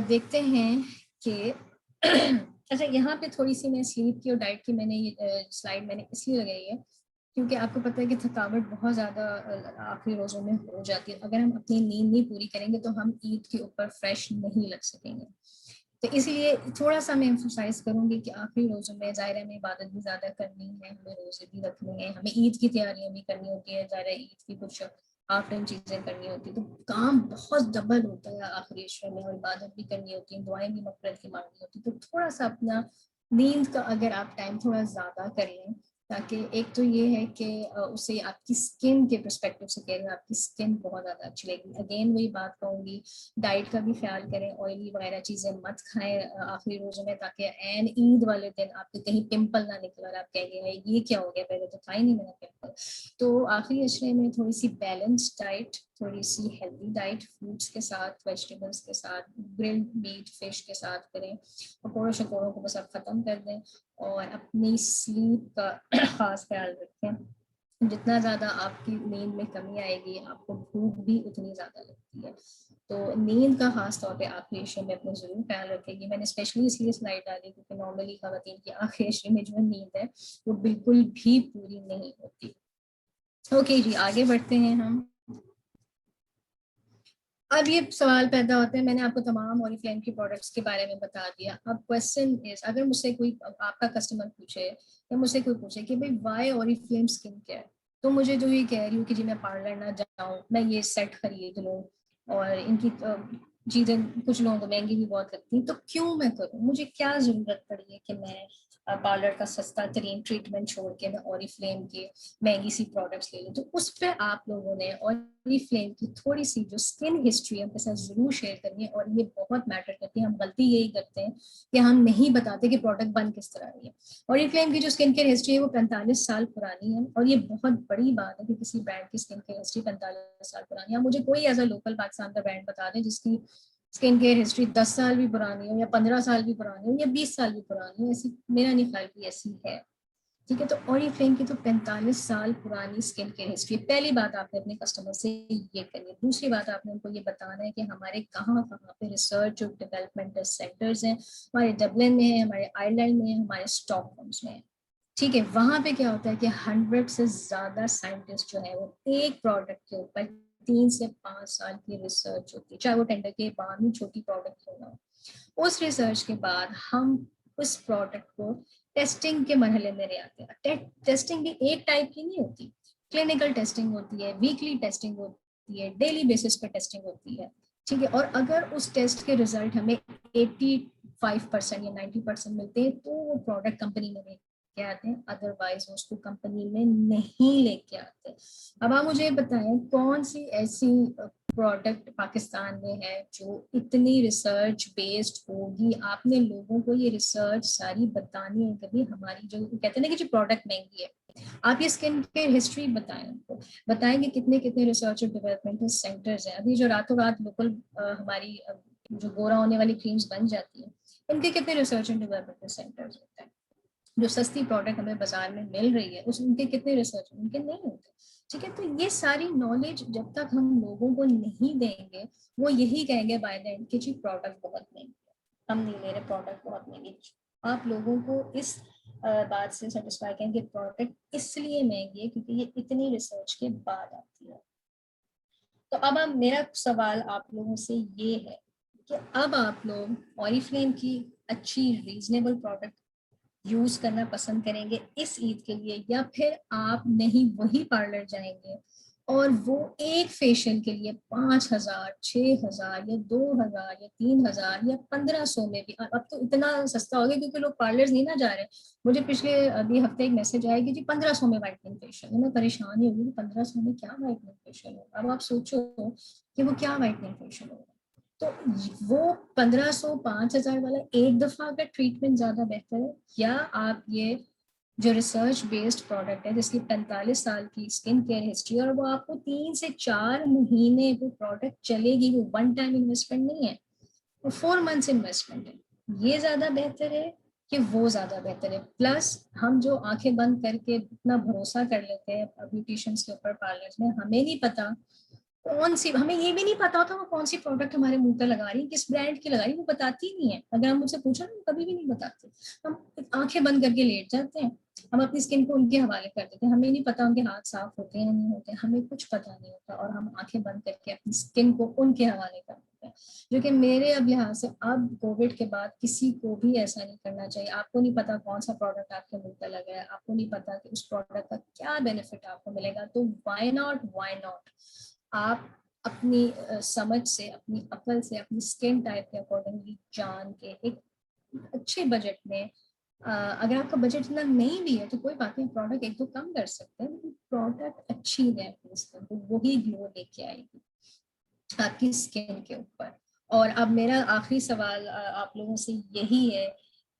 देखते हैं कि अच्छा, यहाँ पे थोड़ी सी मैं स्लीप की और डाइट की मैंने ये स्लाइड मैंने इसलिए लगाई है क्योंकि आपको पता है कि थकावट बहुत ज़्यादा आखिरी रोज़ों में हो जाती है। अगर हम अपनी नींद नहीं पूरी करेंगे तो हम ईद के ऊपर फ्रेश नहीं लग सकेंगे। तो इसलिए थोड़ा सा मैं एम्फोसाइज करूंगी कि आखिरी रोज़ों में ज़ाहिर है हमें इबादत भी ज़्यादा करनी है, हमें रोज़े भी रखने हैं, हमें ईद की तैयारियां भी करनी होती है, ज़ाहिर है ईद की कुछ हाफ टाइम चीज़ें करनी होती है, तो काम बहुत डबल होता है आखिरी अशरे में, और इबादत भी करनी होती है, दुआएं भी मग़फ़िरत की मांगनी होती है। तो थोड़ा सा अपना नींद का अगर आप टाइम थोड़ा ज़्यादा कर लें, ताकि एक तो ये है कि उसे आपकी स्किन के पर्सपेक्टिव से कह रही हूँ, आपकी स्किन बहुत ज़्यादा अच्छी लगेगी। अगेन वही बात कहूँगी, डाइट का भी ख्याल करें, ऑयली वगैरह चीज़ें मत खाएं आखिरी रोज़ों में, ताकि एन ईद वाले दिन आपके कहीं पिंपल ना निकले और आप कहेंगे ये क्या हो गया, पहले तो था ही नहीं मेरा पिंपल। तो आखिरी अशरे में थोड़ी सी बैलेंस्ड डाइट, थोड़ी सी हेल्दी डाइट, फ्रूट्स के साथ, वेजिटेबल्स के साथ, ग्रिल्ड मीट फिश के साथ करें, पकौड़ों शकोड़ों को बस आप ख़त्म कर दें, और अपनी स्लीप का खास ख्याल रखें। जितना ज़्यादा आपकी नींद में कमी आएगी, आपको भूख भी उतनी ज़्यादा लगती है। तो नींद का खास तौर पे आखिरी अशरे में अपने ज़रूर ख्याल रखेगी। मैंने स्पेशली इसलिए स्लाइड डाली क्योंकि नॉर्मली ख़वातीन की आखिरी अशरे में जो नींद है वो बिल्कुल भी पूरी नहीं होती। ओके जी, आगे बढ़ते हैं हम। अब ये सवाल पैदा होते हैं, मैंने आपको तमाम ओरिफ्लेम की प्रोडक्ट्स के बारे में बता दिया। अब क्वेश्चन इज, अगर मुझसे कोई आपका कस्टमर पूछे या मुझसे कोई पूछे कि भाई वाई ओरिफ्लेम स्किन केयर, तो मुझे जो ये कह रही हूँ कि जी मैं पार्लर ना जाऊँ, मैं ये सेट खरीद लूँ, और इनकी चीज़ें कुछ लोगों को महंगी भी बहुत लगती हैं, तो क्यों मैं करूँ, मुझे क्या ज़रूरत पड़ी है कि मैं पार्लर का सस्ता तरीन ट्रीटमेंट छोड़ के मैं ओरिफ्लेम की महंगी सी प्रोडक्ट्स ले लूँ। तो उस पर आप लोगों ने ओरिफ्लेम की थोड़ी सी जो स्किन हिस्ट्री है उनके साथ जरूर शेयर करनी है, और ये बहुत मैटर करती है। हम गलती यही करते हैं कि हम नहीं बताते कि प्रोडक्ट बन किस तरह रही है। ओरिफ्लेम की जो स्किन केयर हिस्ट्री है वो 45 साल पुरानी है, और ये बहुत बड़ी बात है कि किसी ब्रांड की स्किन केयर हिस्ट्री 45 साल पुरानी है। मुझे कोई ऐसा लोकल पाकिस्तान का ब्रांड बता दें जिसकी स्किन केयर हिस्ट्री 10 साल भी पुरानी हो, या 15 साल भी पुरानी हो, या 20 साल भी पुरानी हो, ऐसी मेरा नहीं ख्याल की ऐसी है। ठीक है, तो ओरिफ्लेम की तो 45 साल पुरानी स्किन केयर हिस्ट्री। पहली बात आपने अपने कस्टमर से ये करनी है। दूसरी बात आपने उनको ये बताना है कि हमारे कहाँ कहाँ पे रिसर्च और डेवलपमेंटल सेंटर्स हैं। हमारे डबलिन में है, हमारे आयरलैंड में है, हमारे स्टॉकहोम्स में है। ठीक है, वहां पे क्या होता है कि 100 से ज्यादा साइंटिस्ट जो है वो एक प्रोडक्ट के ऊपर 3 से 5 साल की रिसर्च होती है, चाहे वो टेंडर के बाद में छोटी प्रोडक्ट क्यों ना हो। उस रिसर्च के बाद हम उस प्रोडक्ट को टेस्टिंग के मरहले में ले आते हैं। टेस्टिंग भी एक टाइप की नहीं होती, क्लिनिकल टेस्टिंग होती है, वीकली टेस्टिंग होती है, डेली बेसिस पे टेस्टिंग होती है। ठीक है, और अगर उस टेस्ट के रिजल्ट हमें 85% या 90% मिलते हैं तो वो प्रोडक्ट कंपनी में लेके आते हैं, अदरवाइज उसको कंपनी में नहीं लेके आते। अब आप मुझे बताएं कौन सी ऐसी प्रोडक्ट पाकिस्तान में है जो इतनी रिसर्च बेस्ड होगी। आपने लोगों को ये रिसर्च सारी बतानी है। कभी हमारी जो कहते हैं ना कि जो प्रोडक्ट महंगी है, आप ये स्किन केयर हिस्ट्री बताएं उनको, बताएं कि कितने कितने रिसर्च और डेवलपमेंटल सेंटर्स हैं। अभी जो रातों रात लोकल हमारी जो गोरा होने वाली क्रीम्स बन जाती है, इनके कितने रिसर्च एंड डेवलपमेंटल सेंटर्स होते हैं। जो सस्ती प्रोडक्ट हमें बाजार में मिल रही है उस उनके कितने रिसर्च उनके नहीं होते। ठीक है, तो ये सारी नॉलेज जब तक हम लोगों को नहीं देंगे, वो यही कहेंगे बाय द एंड कि जी प्रोडक्ट बहुत महंगी है, हम नहीं ले रहे, प्रोडक्ट बहुत महंगी। आप लोगों को इस बात से सेटिस्फाई करेंगे प्रोडक्ट इसलिए महंगी है क्योंकि ये इतनी रिसर्च के बाद आती है। तो अब मेरा सवाल आप लोगों से ये है कि अब आप लोग ऑरिफ्लेम की अच्छी रीजनेबल प्रोडक्ट यूज करना पसंद करेंगे इस ईद के लिए, या फिर आप नहीं वही पार्लर जाएंगे और वो एक फेशियल के लिए 5,000, 6,000 या 2,000 या 3,000 या 1,500 में भी, अब तो इतना सस्ता हो गया क्योंकि लोग पार्लर नहीं ना जा रहे। मुझे पिछले अभी हफ्ते एक मैसेज आया कि जी 1,500 में व्हाइटनिंग फेशियल। मैं परेशान ही होगी, 1,500 में क्या व्हाइटनिंग फेशियल होगा। अब आप सोचो कि वो क्या व्हाइटनिंग फेशियल होगा। तो वो 1,500, 5,000 वाला एक दफा का ट्रीटमेंट ज्यादा बेहतर है, या आप ये जो रिसर्च बेस्ड प्रोडक्ट है जिसकी 45 साल की स्किन केयर हिस्ट्री और वो आपको 3 से 4 महीने वो प्रोडक्ट चलेगी, वो वन टाइम इन्वेस्टमेंट नहीं है, वो 4 मंथ्स इन्वेस्टमेंट है, ये ज्यादा बेहतर है कि वो ज्यादा बेहतर है। प्लस हम जो आंखें बंद करके इतना भरोसा कर लेते हैं ब्यूटिशियंस के ऊपर, पार्लर्स में, हमें नहीं पता कौन सी, हमें ये भी नहीं पता होता वो कौन सी प्रोडक्ट हमारे मुंह पे लगा रही है, किस ब्रांड की लगा रही है, वो बताती नहीं है। अगर हम मुझसे पूछा ना, कभी भी नहीं बताते। हम आंखें बंद करके लेट जाते हैं, हम अपनी स्किन को उनके हवाले कर देते हैं, हमें नहीं पता उनके हाथ साफ होते हैं नहीं होते, हमें कुछ पता नहीं होता और हम आंखें बंद करके अपनी स्किन को उनके हवाले कर देते हैं। जो कि मेरे अब लिहाज से अब कोविड के बाद किसी को भी ऐसा नहीं करना चाहिए। आपको नहीं पता कौन सा प्रोडक्ट आपके मुंह पे लगा है, आपको नहीं पता कि उस प्रोडक्ट का क्या बेनिफिट आपको मिलेगा, तो वाई नॉट आप अपनी समझ से, अपनी अकल से, अपनी स्किन टाइप के अकॉर्डिंगली जान के एक अच्छे बजट में, अगर आपका बजट इतना नहीं भी है तो कोई बात नहीं, प्रोडक्ट एक दो कम कर सकते हैं, लेकिन प्रोडक्ट अच्छी है अपनी स्किन को, वही ग्लो लेके आएगी आपकी स्किन के ऊपर। और अब मेरा आखिरी सवाल आप लोगों से यही है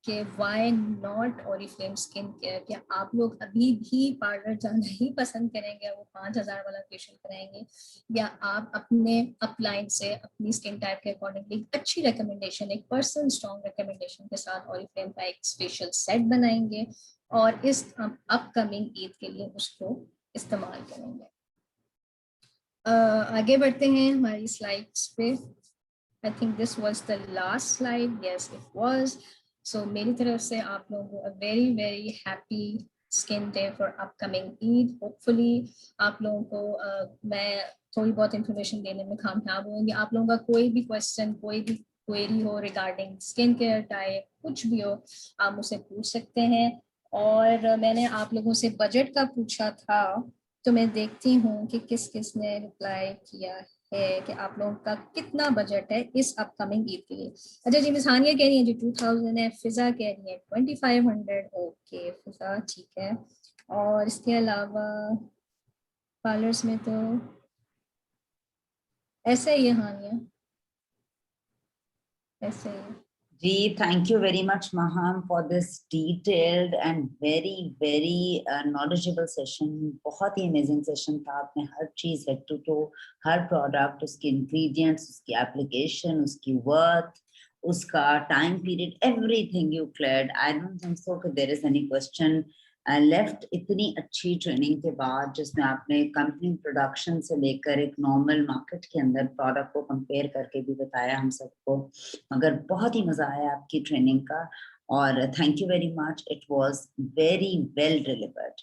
कि why not Oriflame skin care? क्या आप लोग अभी भी पार्लर जाना ही पसंद करेंगे, वो 5,000 वाला फेशियल कराएंगे, या आप अपने अपलाइन से अपनी स्किन टाइप के अकॉर्डिंगली अच्छी रिकमेंडेशन, एक पर्सनल स्ट्रॉन्ग रिकमेंडेशन के साथ ओरिफ्लेम का एक स्पेशल सेट बनाएंगे और इस अपकमिंग ईद के लिए उसको इस्तेमाल करेंगे? आगे बढ़ते हैं हमारी स्लाइड्स पे। I think this was the last slide, yes it was. So मेरी तरफ से आप लोगों को a very very happy skin day for upcoming Eid. Hopefully आप लोगों को मैं थोड़ी बहुत इंफॉर्मेशन देने में कामयाब होंगी। आप लोगों का कोई भी क्वेश्चन, कोई भी क्वेरी हो रिगार्डिंग स्किन केयर टाइप, कुछ भी हो, आप मुझसे पूछ सकते हैं। और मैंने आप लोगों से बजट का पूछा था, तो मैं देखती हूँ कि किस किस ने रिप्लाई किया है कि आप लोगों का कितना बजट है इस अपकमिंग ईद के लिए। अच्छा जी, मिस हानिया कह रही है जी 2,000 है, फिजा कह रही है 2,500। ओके फिजा, ठीक है। और इसके अलावा पार्लर्स में तो ऐसे ही है हानिया, ऐसे ही है। जी, thank you very much, Maham, for this detailed and very, very knowledgeable session. बहुत ही amazing session था। आपने हर चीज head to toe, her product, उसके ingredients, उसकी application, उसकी worth, उसका time period, everything you cleared. I don't think so that there is any question left. इतनी अच्छी ट्रेनिंग के बाद जिसमें आपने कंपनी प्रोडक्शन से लेकर एक नॉर्मल मार्केट के अंदर प्रोडक्ट को कंपेयर करके भी बताया हम सबको, मगर बहुत ही मजा आया आपकी ट्रेनिंग का। और thank you very much, it was very well delivered.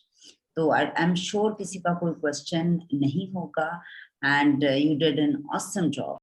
तो आई एम श्योर किसी का कोई क्वेश्चन नहीं होगा, and you did an awesome job.